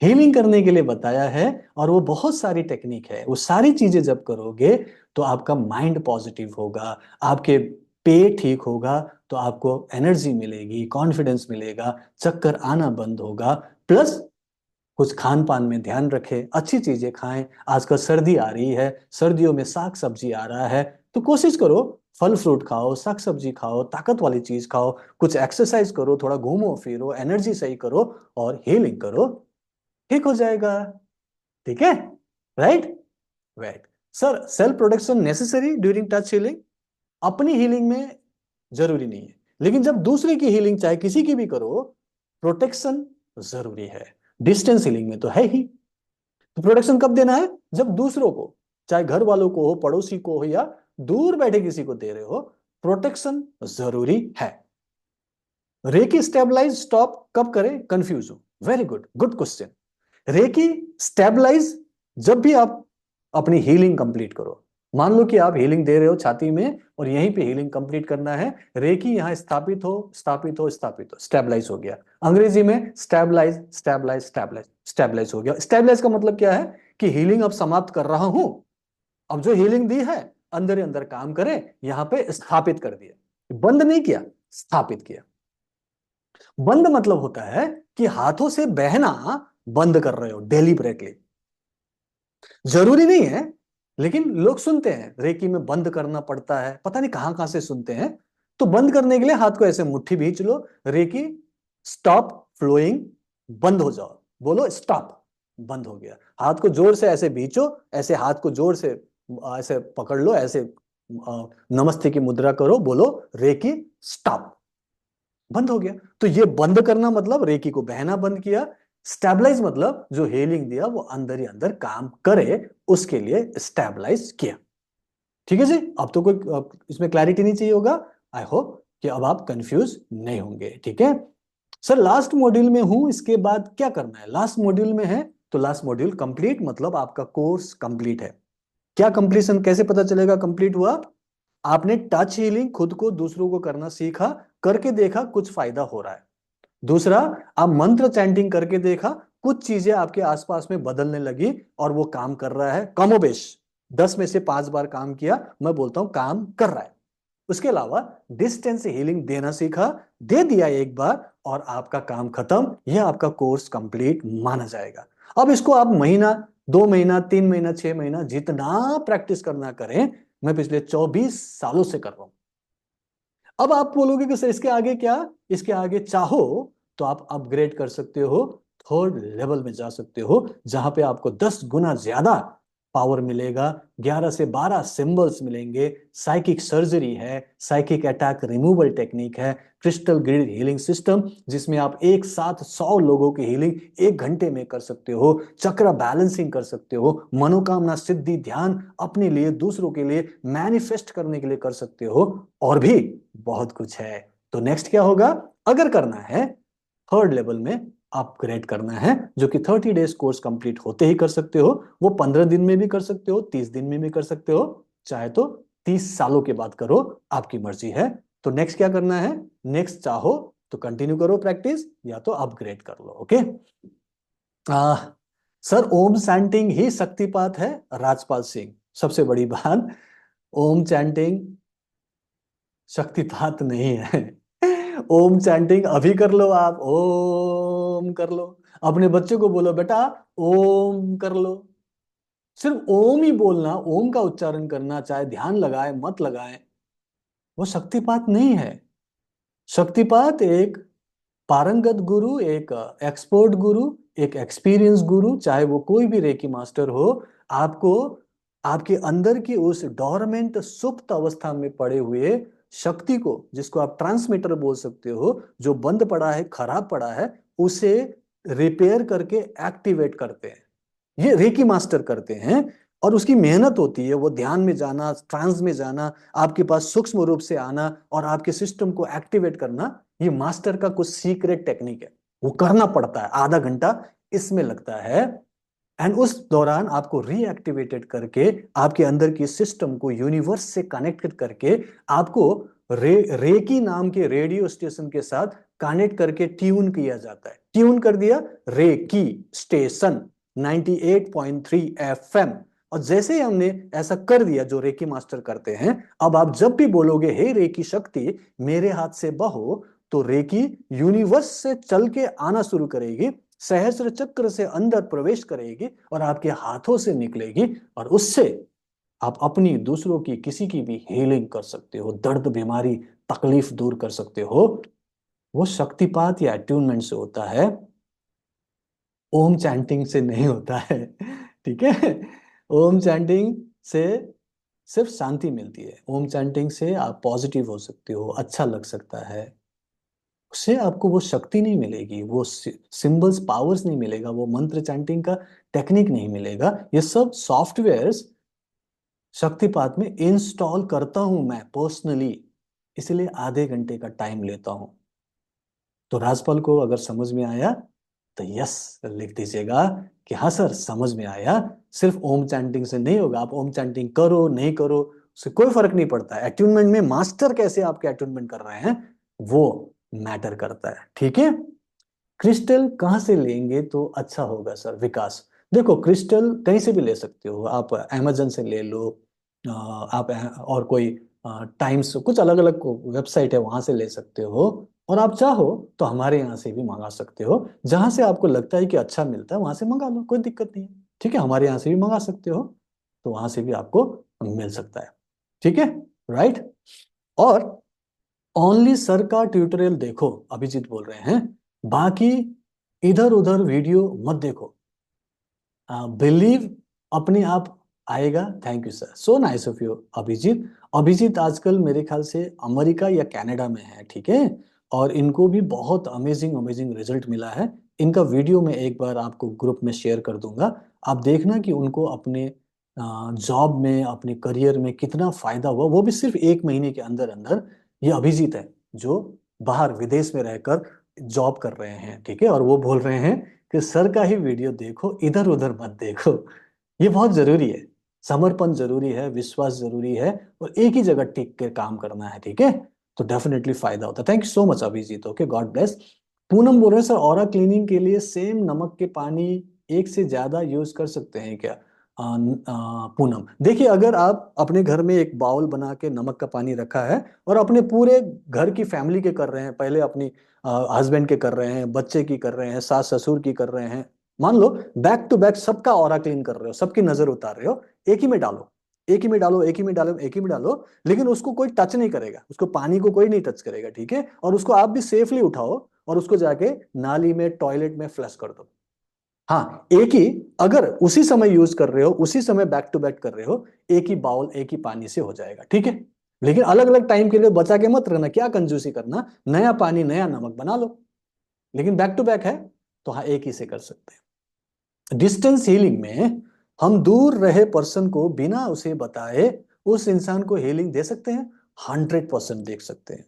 हीलिंग करने के लिए बताया है, और वो बहुत सारी टेक्निक है, वो सारी चीजें जब करोगे तो आपका माइंड पॉजिटिव होगा, आपके पे ठीक होगा, तो आपको एनर्जी मिलेगी, कॉन्फिडेंस मिलेगा, चक्कर आना बंद होगा। प्लस कुछ खान पान में ध्यान रखें, अच्छी चीजें खाएं। आजकल सर्दी आ रही है, सर्दियों में साग सब्जी आ रहा है, तो कोशिश करो फल फ्रूट खाओ, साग सब्जी खाओ, ताकत वाली चीज खाओ, कुछ एक्सरसाइज करो, थोड़ा घूमो फिरो, एनर्जी सही करो, और हीलिंग करो, ठीक हो जाएगा। ठीक है, right? Right. Sir self protection necessary during touch healing? अपनी हीलिंग में जरूरी नहीं है, लेकिन जब दूसरे की हीलिंग चाहे किसी की भी करो, प्रोटेक्शन जरूरी है। डिस्टेंस हीलिंग में तो है ही। तो प्रोटेक्शन कब देना है? जब दूसरों को, चाहे घर वालों को हो, पड़ोसी को हो, या दूर बैठे किसी को दे रहे हो, प्रोटेक्शन जरूरी है। रेकी स्टेबलाइज स्टॉप कब करें? कंफ्यूज हो, very good, good question. Reiki stabilize जब भी आप अपनी हीलिंग कंप्लीट करो। मान लो कि आप हीलिंग दे रहे हो छाती में, और यहीं पे हीलिंग कंप्लीट करना है, रेकी यहां स्थापित हो, स्थापित हो, स्थापित हो, स्टेबलाइज हो गया। अंग्रेजी में स्टेबलाइज, स्टेबलाइज, स्टेबलाइज, स्टेबलाइज हो गया। स्टेबलाइज का मतलब क्या है? कि हीलिंग अब समाप्त कर रहा हूं, अब जो हीलिंग दी है अंदर ही अंदर काम करे, यहां पे स्थापित कर दिया, बंद नहीं किया, स्थापित किया। बंद मतलब होता है कि हाथों से बहना बंद कर रहे हो डेलिबरेटली। जरूरी नहीं है, लेकिन लोग सुनते हैं रेकी में बंद करना पड़ता है, पता नहीं कहां कहां से सुनते हैं। तो बंद करने के लिए हाथ को ऐसे मुट्ठी भींच लो, रेकी स्टॉप फ्लोइंग, बंद हो जाओ, बोलो स्टॉप, बंद हो गया। हाथ को जोर से ऐसे भींचो, ऐसे हाथ को जोर से ऐसे पकड़ लो, ऐसे नमस्ते की मुद्रा करो, बोलो रेकी स्टॉप, बंद हो गया। तो ये बंद करना मतलब रेकी को बहना बंद किया। स्टेबलाइज मतलब जो हीलिंग दिया वो अंदर ही अंदर काम करे, उसके लिए स्टेबलाइज किया। ठीक है जी, अब तो कोई इसमें क्लैरिटी नहीं चाहिए होगा। आई होप कि अब आप कंफ्यूज नहीं होंगे। ठीक है सर, लास्ट मॉड्यूल में हूं, इसके बाद क्या करना है? लास्ट मॉड्यूल में है, तो लास्ट मॉड्यूल कंप्लीट मतलब आपका कोर्स कंप्लीट है। क्या कंप्लीशन, कैसे पता चलेगा कंप्लीट हुआ? आपने टच हीलिंग खुद को, दूसरों को करना सीखा, करके देखा कुछ फायदा हो रहा है। दूसरा, आप मंत्र चैंटिंग करके देखा, कुछ चीजें आपके आसपास में बदलने लगी, और वो काम कर रहा है कमोबेश। 10 में से 5 बार काम किया, मैं बोलता हूं काम कर रहा है। उसके अलावा डिस्टेंस हीलिंग देना सीखा, दे दिया एक बार, और आपका काम खत्म, यह आपका कोर्स कंप्लीट माना जाएगा। अब इसको आप महीना, 2 महीना, 3 महीना, 6 महीना, जितना प्रैक्टिस करना करें, मैं पिछले 24 सालों से कर रहा हूं। अब आप बोलोगे कि सर इसके आगे क्या? इसके आगे चाहो तो आप अपग्रेड कर सकते हो, थर्ड लेवल में जा सकते हो, जहां पे आपको 10 गुना ज्यादा पावर मिलेगा, 11 से 12 सिंबल्स मिलेंगे, साइकिक सर्जरी है, साइकिक अटैक रिमूवल टेक्निक है, क्रिस्टल ग्रिड हीलिंग सिस्टम जिसमें आप एक साथ 100 लोगों की हीलिंग 1 घंटे में कर सकते हो, चक्र बैलेंसिंग कर सकते हो, मनोकामना सिद्धि ध्यान अपने लिए दूसरों के लिए मैनिफेस्ट करने के लिए कर सकते हो, और भी बहुत कुछ है। तो नेक्स्ट क्या होगा? अगर करना है थर्ड लेवल में अपग्रेड करना है, जो कि 30 डेज कोर्स कंप्लीट होते ही कर सकते हो, वो 15 दिन में भी कर सकते हो, 30 दिन में भी कर सकते हो, चाहे तो 30 सालों के बाद करो, आपकी मर्जी है। तो नेक्स्ट क्या करना है? नेक्स्ट चाहो तो कंटिन्यू करो प्रैक्टिस, या तो अपग्रेड कर लो। ओके। आ, सर ओम चैंटिंग ही शक्तिपात है? राजपाल सिंह, सबसे बड़ी बात, ओम चैंटिंग शक्तिपात नहीं है। ओम चैंटिंग अभी कर लो, आप ओम कर लो, अपने बच्चे को बोलो बेटा ओम कर लो, सिर्फ ओम ही बोलना, ओम का उच्चारण करना, चाहे ध्यान लगाए मत लगाए, वो शक्तिपात नहीं है। शक्तिपात एक पारंगत गुरु, एक एक्सपर्ट गुरु, एक एक्सपीरियंस गुरु, चाहे वो कोई भी रेकी मास्टर हो, आपको आपके अंदर की उस डोरमेंट सुप्त अवस्था में पड़े हुए शक्ति को, जिसको आप ट्रांसमीटर बोल सकते हो, जो बंद पड़ा है खराब पड़ा है, उसे रिपेयर करके एक्टिवेट करते हैं। ये रेकी मास्टर करते हैं, और उसकी मेहनत होती है, वो ध्यान में जाना, ट्रांस में जाना, आपके पास सूक्ष्म रूप से आना और आपके सिस्टम को एक्टिवेट करना, ये मास्टर का कुछ सीक्रेट टेक्निक है। वो करना पड़ता है, आधा घंटा इसमें लगता है, एंड उस दौरान आपको रीएक्टिवेटेड करके आपके अंदर की सिस्टम को यूनिवर्स से कनेक्ट करके आपको रेकी नाम के रेडियो स्टेशन के साथ कनेक्ट करके ट्यून किया जाता है। ट्यून कर दिया, रेकी स्टेशन 98.3 एफएम। और जैसे ही हमने ऐसा कर दिया जो रेकी मास्टर करते हैं, अब आप जब भी बोलोगे हे रेकी शक्ति मेरे हाथ से बहो, तो रेकी यूनिवर्स से चल के आना शुरू करेगी, सहस्त्र चक्र से अंदर प्रवेश करेगी और आपके हाथों से निकलेगी, और उससे आप अपनी दूसरों की किसी की भी हीलिंग कर सकते हो, दर्द बीमारी तकलीफ दूर कर सकते हो। वो शक्तिपात या अट्यूनमेंट से होता है, ओम चैंटिंग से नहीं होता है। ठीक है। ओम चैंटिंग से सिर्फ शांति मिलती है, ओम चैंटिंग से आप पॉजिटिव हो सकते हो, अच्छा लग सकता है, उससे आपको वो शक्ति नहीं मिलेगी, वो सिंबल्स पावर्स नहीं मिलेगा, वो मंत्र चैंटिंग का टेक्निक नहीं मिलेगा। ये सब सॉफ्टवेयर्स शक्तिपात में इंस्टॉल करता हूं मैं पर्सनली, इसलिए आधे घंटे का टाइम लेता हूं। तो राजपाल को अगर समझ में आया तो यस लिख दीजिएगा कि हाँ सर समझ में आया। सिर्फ ओम चैंटिंग से नहीं होगा, आप ओम चैंटिंग करो नहीं करो उससे कोई फर्क नहीं पड़ता है, अट्यूनमेंट में मास्टर कैसे आपके अट्यूनमेंट कर रहे हैं वो मैटर करता है। ठीक है। क्रिस्टल कहाँ से लेंगे तो अच्छा होगा सर? विकास, देखो क्रिस्टल कहीं से भी ले सकते हो, आप अमेजन से ले लो, आप और कोई टाइम्स, कुछ अलग अलग वेबसाइट है वहां से ले सकते हो, और आप चाहो तो हमारे यहाँ से भी मंगा सकते हो, जहां से आपको लगता है कि अच्छा मिलता है वहां से मंगा लो, कोई दिक्कत नहीं है। ठीक है, हमारे यहाँ से भी मंगा सकते हो, तो वहां से भी आपको मिल सकता है। ठीक है, राइट। और ओनली सर का ट्यूटोरियल देखो, अभिजीत बोल रहे हैं, बाकी इधर उधर वीडियो मत देखो, बिलीव अपने आप आएगा। Thank you sir, so nice of you Abhijit. Abhijit आजकल मेरे ख्याल से अमेरिका या कनाडा में है, ठीक है, और इनको भी बहुत अमेजिंग अमेजिंग रिजल्ट मिला है। इनका वीडियो मैं एक बार आपको ग्रुप में शेयर कर दूंगा, आप देखना कि उनको अपने जॉब में, अपने करियर में कितना फायदा हुआ, वो भी सिर्फ 1 महीने के अंदर अंदर। ये अभिजीत है जो बाहर विदेश में रहकर जॉब कर रहे हैं, ठीक है, और वो बोल रहे हैं कि सर का ही वीडियो देखो, इधर उधर मत देखो। ये बहुत जरूरी है, समर्पण जरूरी है, विश्वास जरूरी है, और एक ही जगह टिक के काम करना है। ठीक है, तो डेफिनेटली फायदा होता है। Thank you so much Abhijit. Okay, God bless. Poonam बोल रहे हैं सर ऑरा क्लीनिंग के लिए सेम नमक के पानी एक से ज्यादा यूज कर सकते हैं क्या? पूनम देखिए, अगर आप अपने घर में एक बाउल बना के नमक का पानी रखा है और अपने पूरे घर की फैमिली के कर रहे हैं, पहले अपनी हस्बैंड के कर रहे हैं, बच्चे की कर रहे हैं, सास ससुर की कर रहे हैं, मान लो बैक टू बैक सबका ऑरा क्लीन कर रहे हो, सबकी नजर उतार रहे हो, एक ही में डालो, एक ही में डालो, एक ही में डालो, एक ही में डालो, लेकिन उसको कोई टच नहीं करेगा, उसको पानी को कोई नहीं टच करेगा। ठीक है, और उसको आप भी सेफली उठाओ और उसको जाके नाली में टॉयलेट में फ्लश कर दो। हाँ, एक ही, अगर उसी समय यूज कर रहे हो, उसी समय बैक टू बैक कर रहे हो, एक ही बाउल एक ही पानी से हो जाएगा, ठीक है। लेकिन अलग अलग टाइम के लिए बचा के मत रहना, क्या कंजूसी करना, नया पानी नया नमक बना लो। लेकिन बैक टू बैक है तो हाँ, एक ही से कर सकते हैं। डिस्टेंस हीलिंग में हम दूर रहे पर्सन को बिना उसे बताए उस इंसान को हीलिंग दे सकते हैं, 100% देख सकते हैं।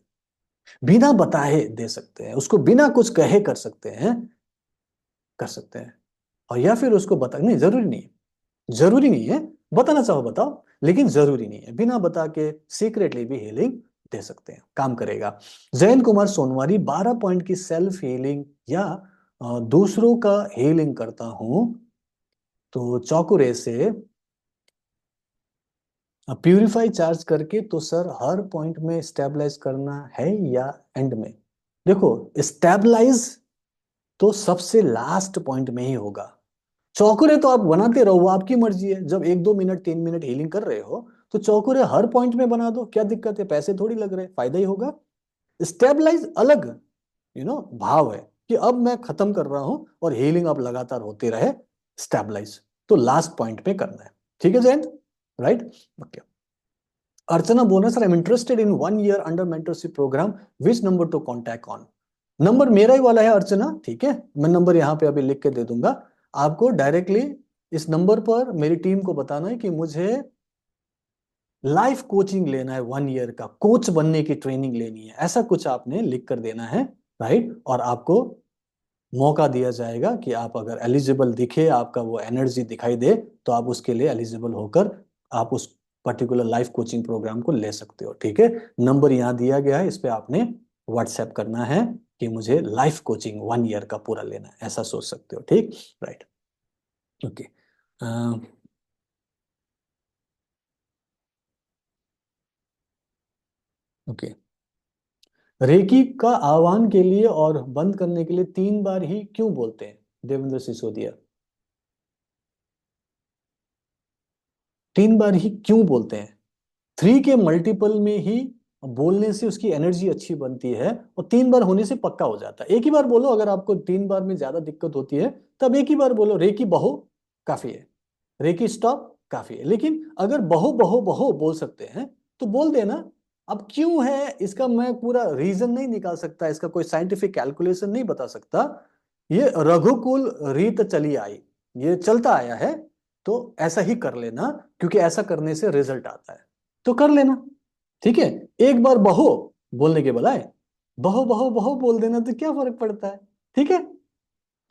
बिना बताए दे सकते हैं, उसको बिना कुछ कहे कर सकते हैं, कर सकते हैं। और या फिर उसको बता, नहीं जरूरी नहीं है, जरूरी नहीं है, बताना चाहो बताओ, लेकिन जरूरी नहीं है, बिना बता के सीक्रेटली भी हीलिंग दे सकते हैं, काम करेगा। जयंत कुमार सोनवारी, 12 पॉइंट की सेल्फ हीलिंग या दूसरों का हीलिंग करता हूं तो चौकुरे से प्यूरिफाई चार्ज करके, तो सर हर पॉइंट में स्टेबलाइज करना है या एंड में? देखो, स्टेबलाइज तो सबसे लास्ट पॉइंट में ही होगा। चौकुरे तो आप बनाते रहो, वो आपकी मर्जी है। जब 1-2 मिनट 3 मिनट हीलिंग कर रहे हो तो चौकुरे हर पॉइंट में बना दो, क्या दिक्कत है, पैसे थोड़ी लग रहे, फायदा ही होगा। स्टेबलाइज अलग भाव है कि अब मैं खत्म कर रहा हूं और हीलिंग अब लगातार होती रहे। स्टेबलाइज तो लास्ट पॉइंट पे करना है, ठीक है जयंत, राइट, ओके। अर्चना बोल रहे sir, I am interested in 1 year under mentorship program, which number to contact on? Number मेरा ही वाला है अर्चना, ठीक है, मैं नंबर यहाँ पे अभी लिख के दे दूंगा आपको डायरेक्टली। इस नंबर पर मेरी टीम को बताना है कि मुझे लाइफ कोचिंग लेना है, 1 ईयर का कोच बनने की ट्रेनिंग लेनी है, ऐसा कुछ आपने लिख कर देना है, राइट। और आपको मौका दिया जाएगा कि आप अगर एलिजिबल दिखे, आपका वो एनर्जी दिखाई दे, तो आप उसके लिए एलिजिबल होकर आप उस पर्टिकुलर लाइफ कोचिंग प्रोग्राम को ले सकते हो, ठीक है। नंबर यहाँ दिया गया है, इस पे आपने व्हाट्सएप करना है कि मुझे लाइफ कोचिंग 1 ईयर का पूरा लेना है, ऐसा सोच सकते हो, ठीक, राइट, ओके, ओके। रेकी का आह्वान के लिए और बंद करने के लिए 3 बार ही क्यों बोलते हैं, देवेंद्र सिसोदिया? 3 बार ही क्यों बोलते हैं? 3 के मल्टीपल में ही बोलने से उसकी एनर्जी अच्छी बनती है, और 3 बार होने से पक्का हो जाता है। एक ही बार बोलो, अगर आपको 3 बार में ज्यादा दिक्कत होती है तब एक ही बार बोलो, रेकी बहो काफी है, रेकी स्टॉप काफी है। लेकिन अगर बहो बहो बहो बोल सकते हैं तो बोल देना। अब क्यों है इसका मैं पूरा रीजन नहीं निकाल सकता, इसका कोई साइंटिफिक कैलकुलेशन नहीं बता सकता, ये रघुकुल रीत चली आई, ये चलता आया है, तो ऐसा ही कर लेना, क्योंकि ऐसा करने से रिजल्ट आता है, तो कर लेना, ठीक है। एक बार बहो बोलने के बजाय बहो बहो बहो बोल देना, तो क्या फर्क पड़ता है, ठीक है।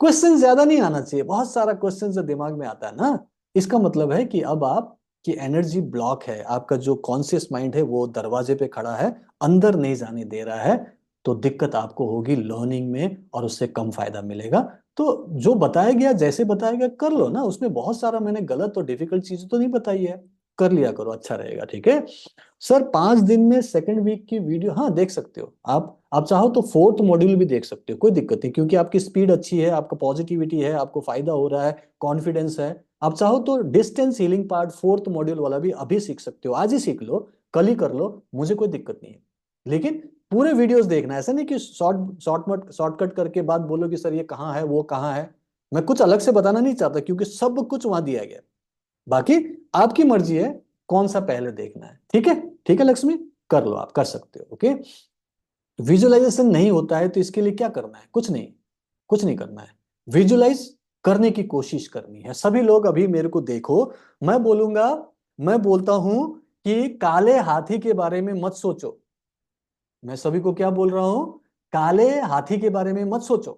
क्वेश्चन ज्यादा नहीं आना चाहिए, बहुत सारा क्वेश्चन जो दिमाग में आता है ना, इसका मतलब है कि अब आप की एनर्जी ब्लॉक है, आपका जो कॉन्शियस माइंड है वो दरवाजे पे खड़ा है, अंदर नहीं जाने दे रहा है, तो दिक्कत आपको होगी लर्निंग में और उससे कम फायदा मिलेगा। तो जो बताया गया, जैसे बताया गया कर लो ना, उसमें बहुत सारा मैंने गलत और डिफिकल्ट चीजें तो नहीं बताई है, कर लिया करो, अच्छा रहेगा, ठीक है। सर 5 दिन में सेकंड वीक की वीडियो, हाँ देख सकते हो आप चाहो तो फोर्थ मॉड्यूल भी देख सकते हो, कोई दिक्कत नहीं, क्योंकि आपकी स्पीड अच्छी है, आपका पॉजिटिविटी है, आपको फायदा हो रहा है, कॉन्फिडेंस है। आप चाहो तो distance healing part fourth module वाला भी अभी सीख सकते हो, आज ही सीख लो, कल ही कर लो, मुझे कोई दिक्कत नहीं है। लेकिन पूरे वीडियोस देखना, ऐसा नहीं कि शॉर्टकट करके बात बोलो कि सर ये कहाँ है वो कहाँ है। मैं कुछ अलग से बताना नहीं चाहता, क्योंकि सब कुछ वहां दिया गया। बाकी आपकी मर्जी है कौन सा पहले देखना है, ठीक है, ठीक है लक्ष्मी, कर लो, आप कर सकते हो, ओके। विजुअलाइजेशन नहीं होता है तो इसके लिए क्या करना है, कुछ नहीं, कुछ नहीं करना है, विजुअलाइज करने की कोशिश करनी है। सभी लोग अभी मेरे को देखो, मैं बोलूंगा, मैं बोलता हूं कि काले हाथी के बारे में मत सोचो, मैं सभी को क्या बोल रहा हूं, काले हाथी के बारे में मत सोचो।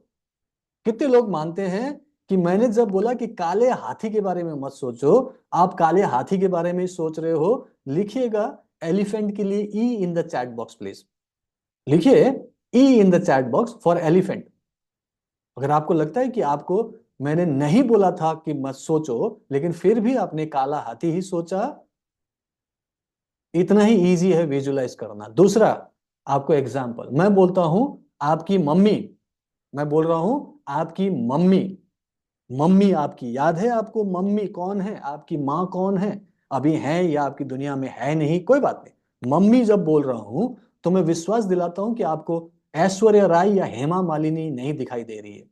कितने लोग मानते हैं कि मैंने जब बोला कि काले हाथी के बारे में मत सोचो, आप काले हाथी के बारे में ही सोच रहे हो? लिखिएगा एलिफेंट के लिए E in the chat box please, लिखिए E in the chat box for elephant. अगर आपको लगता है कि आपको मैंने नहीं बोला था कि मत सोचो, लेकिन फिर भी आपने काला हाथी ही सोचा, इतना ही इजी है विजुलाइज करना। दूसरा, आपको एग्जाम्पल मैं बोलता हूं, आपकी मम्मी, मैं बोल रहा हूं आपकी मम्मी, मम्मी आपकी याद है आपको, मम्मी कौन है, आपकी माँ कौन है, अभी है या आपकी दुनिया में है नहीं, कोई बात नहीं, मम्मी जब बोल रहा हूं तो मैं विश्वास दिलाता हूं कि आपको ऐश्वर्या राय या हेमा मालिनी नहीं दिखाई दे रही है,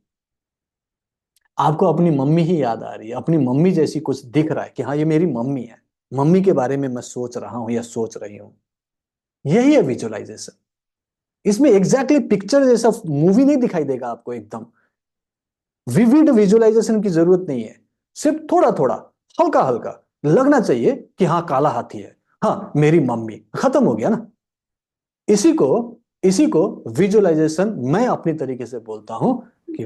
आपको अपनी मम्मी ही याद आ रही है, अपनी मम्मी जैसी कुछ दिख रहा है कि हाँ ये मेरी मम्मी है, मम्मी के बारे में मैं सोच रहा हूं या सोच रही हूं। यही है विजुअलाइजेशन। इसमें एग्जैक्टली पिक्चर जैसा मूवी नहीं दिखाई देगा आपको एकदम। विविड विजुअलाइजेशन की जरूरत नहीं है, सिर्फ थोड़ा थोड़ा, हल्का हल्का लगना चाहिए कि हाँ काला हाथी है, हाँ मेरी मम्मी, खत्म हो गया ना। इसी को इसी को विजुअलाइजेशन मैं अपनी तरीके से बोलता हूं कि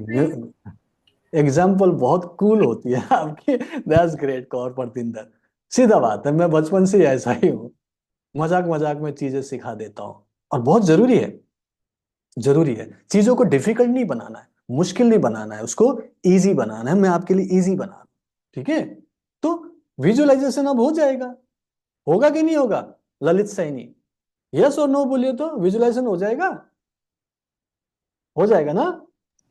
एग्जाम्पल बहुत कूल होती है आपकी। That's great Kaur Partinder. सीधा बात है, मैं बचपन से ही ऐसा ही हूँ, मजाक मजाक में चीजें सिखा देता हूँ। और बहुत जरूरी है, जरूरी है चीजों को डिफिकल्ट नहीं बनाना है, मुश्किल नहीं बनाना है, उसको इजी बनाना है। मैं आपके लिए इजी बना रहा हूं, ठीक है। तो विजुअलाइजेशन अब हो जाएगा, होगा कि नहीं होगा ललित सैनी? यस और नो बोलिए तो विजुअलाइजेशन हो जाएगा, हो जाएगा ना?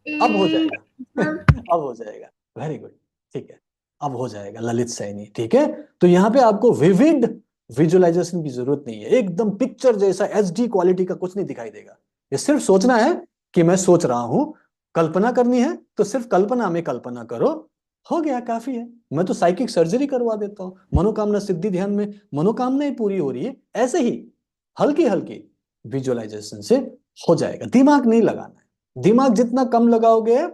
अब हो जाएगा। मतलब अब हो जाएगा, वेरी गुड, ठीक है। अब हो जाएगा ललित सैनी, ठीक है। तो यहाँ पे आपको विविड विजुअलाइजेशन की जरूरत नहीं है, एकदम पिक्चर जैसा एचडी क्वालिटी का कुछ नहीं दिखाई देगा। ये सिर्फ सोचना है कि मैं सोच रहा हूं, कल्पना करनी है तो सिर्फ कल्पना में कल्पना करो, हो गया, काफी है। मैं तो साइकिक सर्जरी करवा देता हूँ, मनोकामना सिद्धि ध्यान में मनोकामनाएं पूरी हो रही है, ऐसे ही हल्की हल्की विजुअलाइजेशन से हो जाएगा। दिमाग नहीं लगाना है, दिमाग जितना कम लगाओगे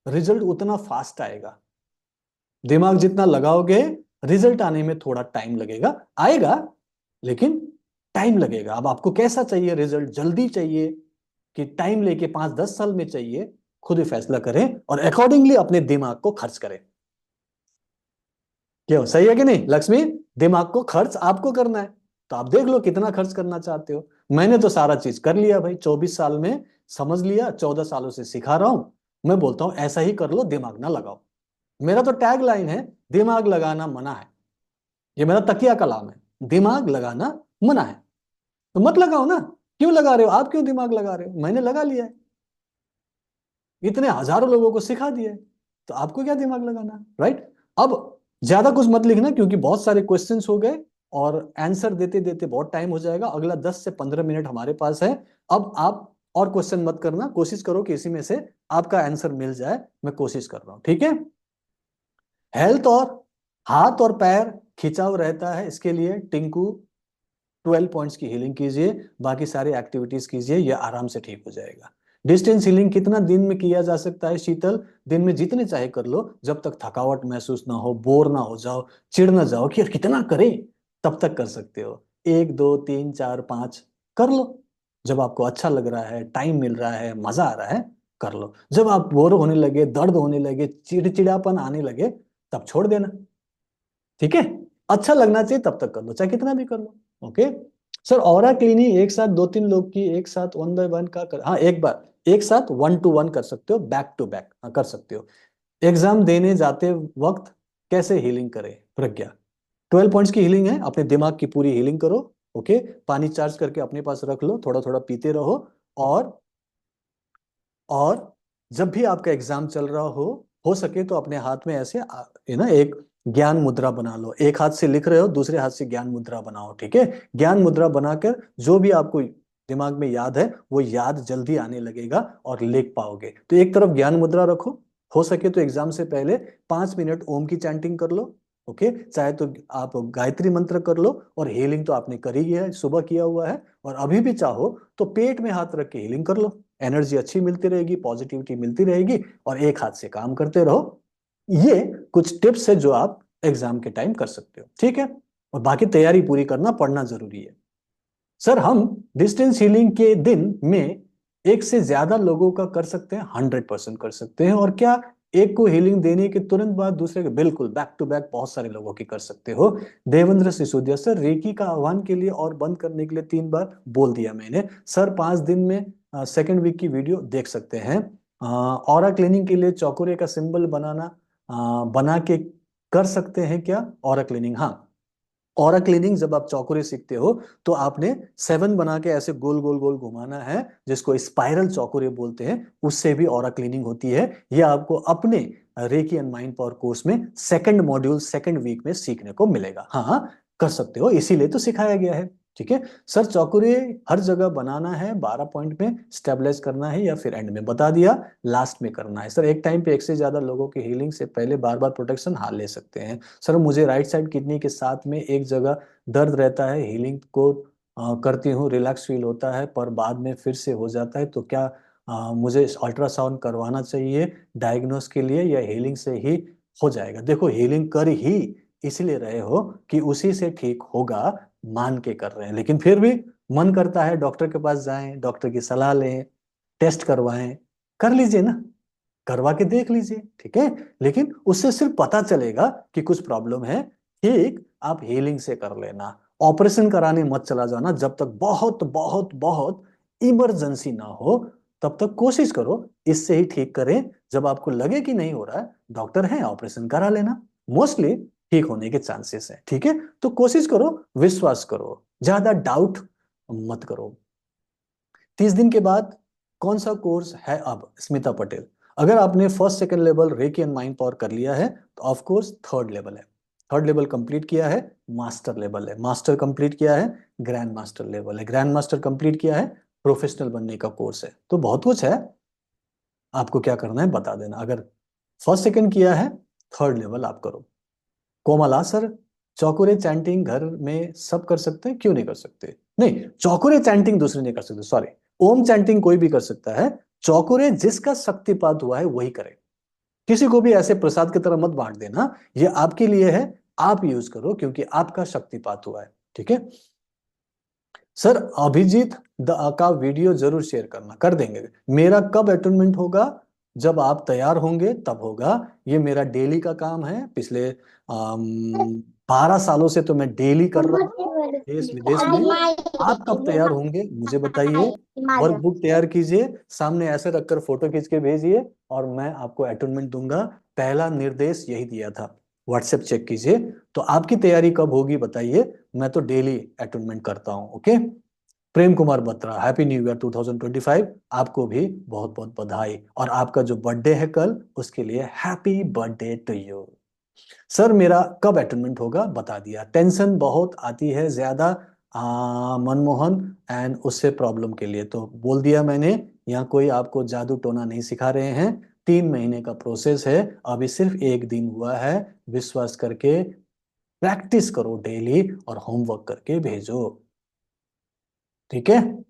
रिजल्ट उतना फास्ट आएगा। दिमाग जितना लगाओगे रिजल्ट आने में थोड़ा टाइम लगेगा, आएगा लेकिन टाइम लगेगा। अब आपको कैसा चाहिए रिजल्ट, जल्दी चाहिए कि टाइम लेके 5-10 साल में चाहिए, खुद ही फैसला करें और अकॉर्डिंगली अपने दिमाग को खर्च करें। क्यों, सही है कि नहीं लक्ष्मी? दिमाग को खर्च आपको करना है, तो आप देख लो कितना खर्च करना चाहते हो। मैंने तो सारा चीज कर लिया भाई, 24 साल में समझ लिया, 14 सालों से सिखा रहा हूं। मैं बोलता हूं ऐसा ही कर लो, दिमाग ना लगाओ। मेरा तो टैग लाइन है, दिमाग लगाना मना है। ये मेरा तकिया कलाम है, दिमाग लगाना मना है। तो मत लगाओ ना। क्यों लगा रहे हो आप, क्यों दिमाग लगा रहे हो? मैंने लगा लिया है, इतने हजारों लोगों को सिखा दिया है, तो आपको क्या दिमाग लगाना, राइट? अब ज्यादा कुछ मत लिखना क्योंकि बहुत सारे क्वेश्चंस हो गए और आंसर देते देते बहुत टाइम हो जाएगा। अगला 10 से 15 मिनट हमारे पास है। अब आप और क्वेश्चन मत करना, कोशिश करो कि इसी में से आपका आंसर मिल जाए। मैं कोशिश कर रहा हूं, ठीक है। हेल्थ और हाथ और पैर खिंचाव रहता है, इसके लिए टिंकू 12 पॉइंट्स की हीलिंग कीजिए, बाकी सारी एक्टिविटीज कीजिए, ये आराम से ठीक हो जाएगा। डिस्टेंस हीलिंग कितना दिन में किया जा सकता है शीतल? दिन में जितने चाहे कर लो, जब तक थकावट महसूस ना हो, बोर ना हो जाओ, चिढ़ ना जाओ कि यार कितना करें, तब तक कर सकते हो। 1 2 3 4 5 कर लो। जब आपको अच्छा लग रहा है, टाइम मिल रहा है, मजा आ रहा है, कर लो। जब आप बोर होने लगे, दर्द होने लगे, चिड़चिड़ापन आने लगे, तब छोड़ देना, ठीक है। अच्छा लगना चाहिए तब तक कर लो, चाहे कितना भी कर लो। ओके सर, ऑरा क्लीनिंग एक साथ 2-3 लोग की एक साथ वन बाय वन का कर, हाँ एक बार एक साथ 1 to 1 कर सकते हो, बैक टू बैक, हाँ कर सकते हो। एग्जाम देने जाते वक्त कैसे हीलिंग करें प्रज्ञा? 12 पॉइंट्स की हीलिंग है, अपने दिमाग की पूरी हीलिंग करो। ओके, पानी चार्ज करके अपने पास रख लो, थोड़ा थोड़ा पीते रहो। और और जब भी आपका एग्जाम चल रहा हो सके तो अपने हाथ में ऐसे है ना एक ज्ञान मुद्रा बना लो। एक हाथ से लिख रहे हो, दूसरे हाथ से ज्ञान मुद्रा बनाओ, ठीक है। ज्ञान मुद्रा बनाकर जो भी आपको दिमाग में याद है वो याद जल्दी आने लगेगा और लिख पाओगे। तो एक तरफ ज्ञान मुद्रा रखो, हो सके तो एग्जाम से पहले 5 मिनट ओम की चैंटिंग कर लो। ओके, चाहे तो आप गायत्री मंत्र कर लो। और हीलिंग तो आपने करी है, सुबह किया हुआ है, और अभी भी चाहो तो पेट में हाथ रख के हीलिंग कर लो। एनर्जी अच्छी मिलती रहेगी, पॉजिटिविटी मिलती रहेगी, और एक हाथ से काम करते रहो। ये कुछ टिप्स है जो आप एग्जाम के टाइम कर सकते हो, ठीक है। और बाकी तैयारी पूरी करना, पढ़ना जरूरी है। सर हम डिस्टेंस हीलिंग के दिन में एक से ज्यादा लोगों का कर सकते हैं? 100% कर सकते हैं। और क्या एक को हीलिंग देने के तुरंत बाद दूसरे के? बिल्कुल, बैक टू बैक बहुत सारे लोगों की कर सकते हो। देवेंद्र सिसोदिया, सर रेकी का आह्वान के लिए और बंद करने के लिए 3 बार बोल दिया मैंने सर, 5 दिन में सेकेंड वीक की वीडियो देख सकते हैं। ऑरा क्लीनिंग के लिए चौकुरे का सिंबल बनाना, बना के कर सकते हैं क्या ऑरा क्लीनिंग? हाँ, ऑरा क्लीनिंग जब आप चौकुरे सीखते हो तो आपने 7 बना के ऐसे गोल गोल गोल घुमाना है, जिसको स्पाइरल चौकुरे बोलते हैं, उससे भी ऑरा क्लीनिंग होती है। ये आपको अपने recce and mind power course में सेकंड मॉड्यूल सेकंड वीक में सीखने को मिलेगा। हाँ कर सकते हो, इसीलिए तो सिखाया गया है। ठीक है सर, चौकुरे हर जगह बनाना है, 12 पॉइंट में स्टेबलाइज करना है या फिर एंड में? बता दिया, लास्ट में करना है। सर एक टाइम पे एक से ज्यादा लोगों की हीलिंग से पहले बार बार प्रोटेक्शन हाँ ले सकते हैं। सर मुझे राइट साइड किडनी के साथ में एक जगह दर्द रहता है, हीलिंग को करती हूँ, रिलैक्स फील होता है, पर बाद में फिर से हो जाता है, तो क्या मुझे अल्ट्रासाउंड करवाना चाहिए डायग्नोस के लिए, या हीलिंग से ही हो जाएगा? देखो हीलिंग कर ही इसलिए रहे हो कि उसी से ठीक होगा, मान के कर रहे हैं, लेकिन फिर भी मन करता है डॉक्टर के पास जाएं, डॉक्टर की सलाह लें, टेस्ट करवाएं। कर लीजिए ना, करवा के देख लीजिए, ठीक है। लेकिन उससे सिर्फ पता चलेगा कि कुछ प्रॉब्लम है, ठीक, आप हीलिंग से कर लेना। ऑपरेशन कराने मत चला जाना जब तक बहुत बहुत बहुत इमरजेंसी ना हो, तब तक कोशिश करो इससे ही ठीक करें। जब आपको लगे कि नहीं हो रहा है, डॉक्टर है, ऑपरेशन करा लेना, मोस्टली ठीक होने के चांसेस है, ठीक है। तो कोशिश करो, विश्वास करो, ज्यादा डाउट मत करो। 30 दिन के बाद कौन सा कोर्स है अब, स्मिता पटेल? अगर आपने first second level recce and mind power कर लिया है, तो ऑफ कोर्स थर्ड लेवल है। थर्ड लेवल कंप्लीट किया है, मास्टर लेवल है। मास्टर कंप्लीट किया है, ग्रैंड मास्टर लेवल है। ग्रैंड मास्टर कंप्लीट किया है, प्रोफेशनल बनने का कोर्स है। तो बहुत कुछ है, आपको क्या करना है बता देना। अगर फर्स्ट सेकंड किया है, थर्ड लेवल आप करो। कोमला सर, चौकुरे चैंटिंग घर में सब कर सकते हैं, क्यों नहीं कर सकते? नहीं, चौकुरे चैंटिंग दूसरे नहीं कर सकते, सॉरी। ओम चैंटिंग कोई भी कर सकता है, चौकुरे जिसका शक्तिपात हुआ है वही करे। किसी को भी ऐसे प्रसाद की तरह मत बांट देना, ये आपके लिए है, आप यूज करो क्योंकि आपका शक्तिपात हुआ है, ठीक है। सर अभिजीत का वीडियो जरूर शेयर करना, कर देंगे। मेरा कब अटोनमेंट होगा? जब आप तैयार होंगे तब होगा। ये मेरा डेली का काम है, पिछले 12 सालों से तो मैं डेली कर रहा हूँ, देश विदेश में। आप कब तैयार होंगे मुझे बताइए, वर्कबुक तैयार कीजिए, सामने ऐसे रखकर फोटो खींच के भेजिए, और मैं आपको अटोनमेंट दूंगा। पहला निर्देश यही दिया था, व्हाट्सएप चेक कीजिए। तो आपकी तैयारी कब होगी बताइए, मैं तो डेली अटोनमेंट करता हूँ, okay. Prem Kumar Batra, happy new year 2025। आपको भी बहुत बहुत बधाई, और आपका जो बर्थडे है कल, उसके लिए happy birthday to you. Sir मेरा कब अटेंडमेंट होगा बता दिया। टेंशन बहुत आती है ज्यादा, मनमोहन, एंड उससे प्रॉब्लम के लिए तो बोल दिया मैंने। यहाँ कोई आपको जादू टोना नहीं सिखा रहे हैं, 3 महीने का प्रोसेस है, अभी सिर्फ एक दिन हुआ है। विश्वास करके प्रैक्टिस करो डेली, और होमवर्क करके भेजो, ठीक है।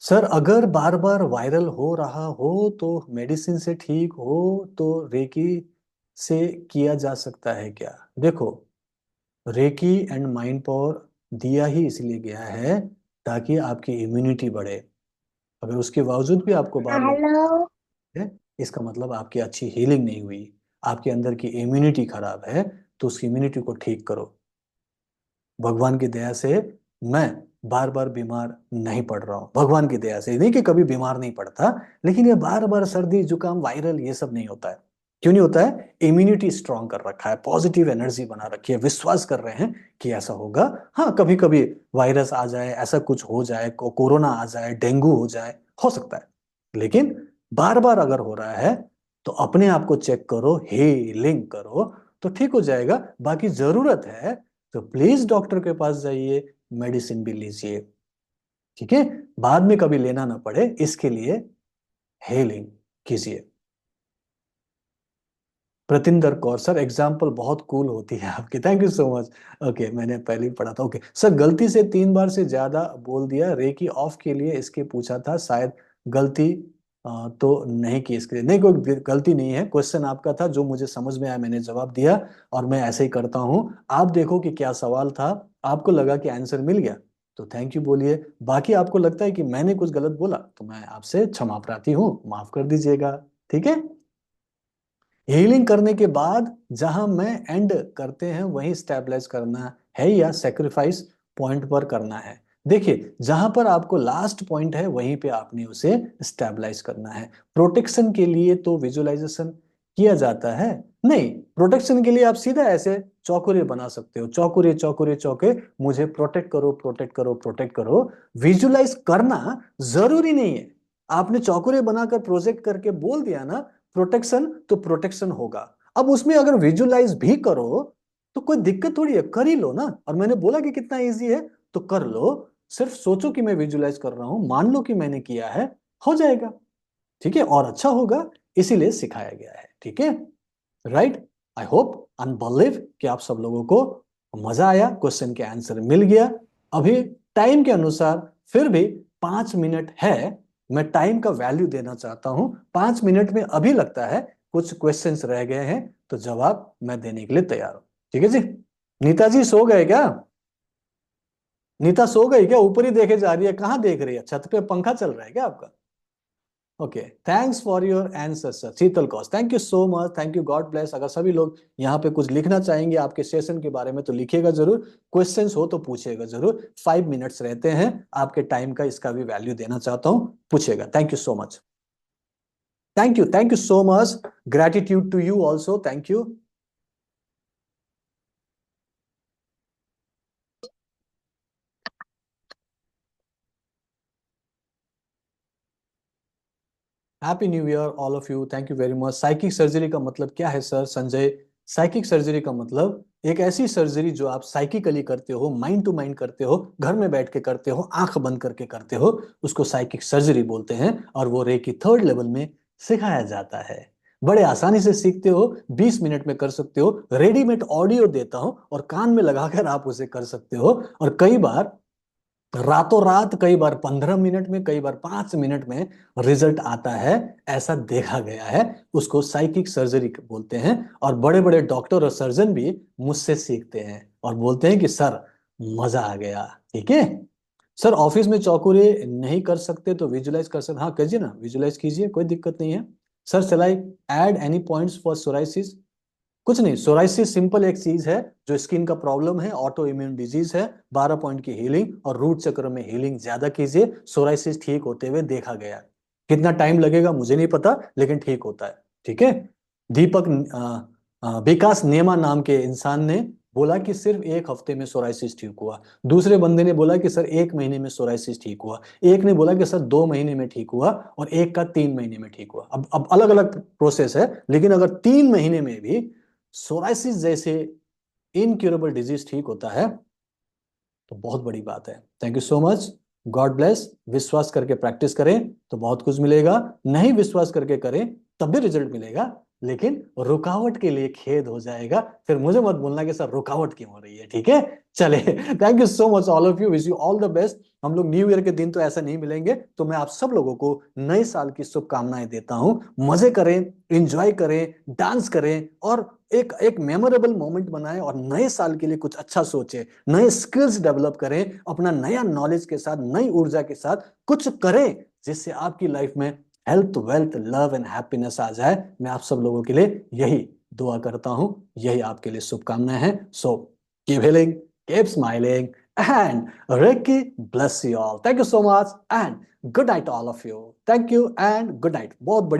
सर अगर बार बार वायरल हो रहा हो तो मेडिसिन से ठीक हो, तो रेकी से किया जा सकता है क्या? देखो, रेकी एंड माइंड पावर दिया ही इसलिए गया है ताकि आपकी इम्यूनिटी बढ़े। अगर उसके बावजूद भी आपको बार बार हेलो। है, इसका मतलब आपकी अच्छी हीलिंग नहीं हुई, आपके अंदर की इम्यूनिटी खराब है। तो उस इम्यूनिटी को ठीक करो। भगवान की दया से मैं बार बार बीमार नहीं पड़ रहा हूँ, भगवान की दया से, नहीं कि कभी बीमार नहीं पड़ता, लेकिन ये बार बार सर्दी जुकाम वायरल ये सब नहीं होता है। क्यों नहीं होता है? इम्यूनिटी स्ट्रांग कर रखा है, पॉजिटिव एनर्जी बना रखी है, विश्वास कर रहे हैं कि ऐसा होगा। हाँ कभी कभी वायरस आ जाए, ऐसा कुछ हो जाए, कोरोना आ जाए, डेंगू हो जाए, हो सकता है, लेकिन बार बार अगर हो रहा है तो अपने आप को चेक करो, हीलिंग करो, तो ठीक हो जाएगा। बाकी जरूरत है तो प्लीज डॉक्टर के पास जाइए, मेडिसिन भी लीजिए, ठीक है। बाद में कभी लेना ना पड़े इसके लिए हीलिंग कीजिए। प्रतिंदर कौर सर, एग्जाम्पल बहुत कूल होती है आपकी, thank you so much. Okay, मैंने पहले ही पढ़ा था। ओके सर, गलती से 3 बार से ज्यादा बोल दिया, रेकी ऑफ के लिए इसके पूछा था, शायद गलती तो नहीं की इसके लिए। नहीं, कोई गलती नहीं है, क्वेश्चन आपका था, जो मुझे समझ में आया मैंने जवाब दिया, और मैं ऐसे ही करता हूँ। आप देखो कि क्या सवाल था, आपको लगा कि आंसर मिल गया तो थैंक यू बोलिए। बाकी आपको लगता है कि मैंने कुछ गलत बोला तो मैं आपसे क्षमा प्रार्थी हूँ, माफ कर दीजिएगा, ठीक है। हीलिंग करने के बाद जहां मैं एंड करते हैं वहीं स्टेबलाइज करना है, या सेक्रीफाइस पॉइंट पर करना है? देखिए, जहां पर आपको लास्ट पॉइंट है वहीं पे आपने उसे स्टेबलाइज करना है। प्रोटेक्शन के लिए तो विजुअलाइजेशन किया जाता है, नहीं, प्रोटेक्शन के लिए आप सीधा ऐसे चौकुरे बना सकते हो, चौकुरे चौकुरे चौके, मुझे प्रोटेक्ट करो प्रोटेक्ट करो प्रोटेक्ट करो। विजुअलाइज करना जरूरी नहीं है, आपने चौकुरे बनाकर प्रोजेक्ट करके बोल दिया ना प्रोटेक्शन, तो प्रोटेक्शन होगा। अब उसमें अगर विजुअलाइज भी करो तो कोई दिक्कत थोड़ी है, कर ही लो ना। और मैंने बोला कि कितना इजी है, तो कर लो। सिर्फ सोचो कि मैं विजुलाइज कर रहा हूं, मान लो कि मैंने किया है, हो जाएगा। ठीक है, और अच्छा होगा, इसीलिए सिखाया गया है। ठीक है, right. I hope and believe कि आप सब लोगों को मजा आया, क्वेश्चन के आंसर मिल गया। अभी टाइम के अनुसार फिर भी 5 मिनट है, मैं टाइम का वैल्यू देना चाहता हूं। 5 मिनट में अभी लगता है कुछ क्वेश्चंस रह गए हैं, तो जवाब मैं देने के लिए तैयार हूं। ठीक है जी। नीता जी सो गए क्या? नीता सो गई क्या? ऊपर ही देखे जा रही है, कहाँ देख रही है? छत पे पंखा चल रहा है क्या आपका? Okay, thanks for your answer sir. Sheetal Kaush, thank you so much, thank you, God bless. अगर सभी लोग यहाँ पे कुछ लिखना चाहेंगे आपके सेशन के बारे में तो लिखिएगा जरूर, क्वेश्चंस हो तो पूछिएगा जरूर। 5 मिनट्स रहते हैं आपके टाइम का, इसका भी वैल्यू देना चाहता हूँ, पूछिएगा। Thank you so much, thank you so much. Gratitude to you also, thank you. Happy new year all of you, thank you very much. Psychic surgery का मतलब क्या है सर? संजय, साइकिक सर्जरी का मतलब एक ऐसी सर्जरी जो आप साइकिकली करते हो, माइंड टू माइंड करते हो, घर में बैठ के करते हो, आंख बंद करके करते हो, उसको साइकिक सर्जरी बोलते हैं। और वो रेकी 3rd लेवल में सिखाया जाता है। बड़े आसानी से सीखते हो, 20 मिनट में कर सकते हो। रेडीमेड ऑडियो देता हूं और कान में लगाकर आप उसे कर सकते हो। और कई बार रातों रात, कई बार 15 मिनट में, कई बार 5 मिनट में रिजल्ट आता है, ऐसा देखा गया है। उसको साइकिक सर्जरी बोलते हैं। और बड़े बड़े डॉक्टर और सर्जन भी मुझसे सीखते हैं और बोलते हैं कि सर मजा आ गया। ठीक है सर, ऑफिस में चौकुरे नहीं कर सकते तो विजुलाइज कर सकते? हाँ कीजिए ना, विजुलाइज कीजिए, कोई दिक्कत नहीं है। Sir shall I add any points for psoriasis? कुछ नहीं, सोराइसिस सिंपल एक चीज है जो स्किन का प्रॉब्लम है, ऑटो इम्यून डिजीज है। 12 पॉइंट की हीलिंग और रूट चक्र में हीलिंग ज्यादा कीजिए, सोराइसिस ठीक होते हुए देखा गया। कितना टाइम लगेगा मुझे नहीं पता, लेकिन ठीक होता है। ठीक है। दीपक विकास नेमा नाम के इंसान ने बोला कि सिर्फ 1 हफ्ते में सोराइसिस ठीक हुआ। दूसरे बंदे ने बोला कि सर 1 महीने में सोराइसिस ठीक हुआ। एक ने बोला कि सर 2 महीने में ठीक हुआ, और एक का 3 महीने में ठीक हुआ। अब अलग अलग प्रोसेस है, लेकिन अगर 3 महीने में भी सोराइसिस जैसे इनक्यूरेबल डिजीज ठीक होता है तो बहुत बड़ी बात है। Thank you so much, God bless. विश्वास करके प्रैक्टिस करें तो बहुत कुछ मिलेगा, नहीं विश्वास करके करें तब भी रिजल्ट मिलेगा, लेकिन रुकावट के लिए खेद हो जाएगा, फिर मुझे मत बोलना कि सर रुकावट क्यों हो रही है। ठीक है, चले। Thank you so much all of you, wish you all the best. हम लोग न्यू ईयर के दिन तो ऐसा नहीं मिलेंगे, तो मैं आप सब लोगों को नए साल की शुभकामनाएं देता हूं। मजे करें, एंजॉय करें, डांस करें, और एक एक मेमोरेबल मोमेंट बनाएं, और नए साल के लिए कुछ अच्छा सोचें, नए स्किल्स डेवलप करें, अपना नया नॉलेज के साथ, नई ऊर्जा के साथ कुछ करें, जिससे आपकी लाइफ में health, wealth, love and happiness आ जाए। मैं आप सब लोगों के लिए यही दुआ करता हूं, यही आपके लिए शुभकामनाएं हैं। So keep healing, keep smiling, and Ricky bless you all. Thank you so much and good night all of you. Thank you and good night. बहुत बड़ी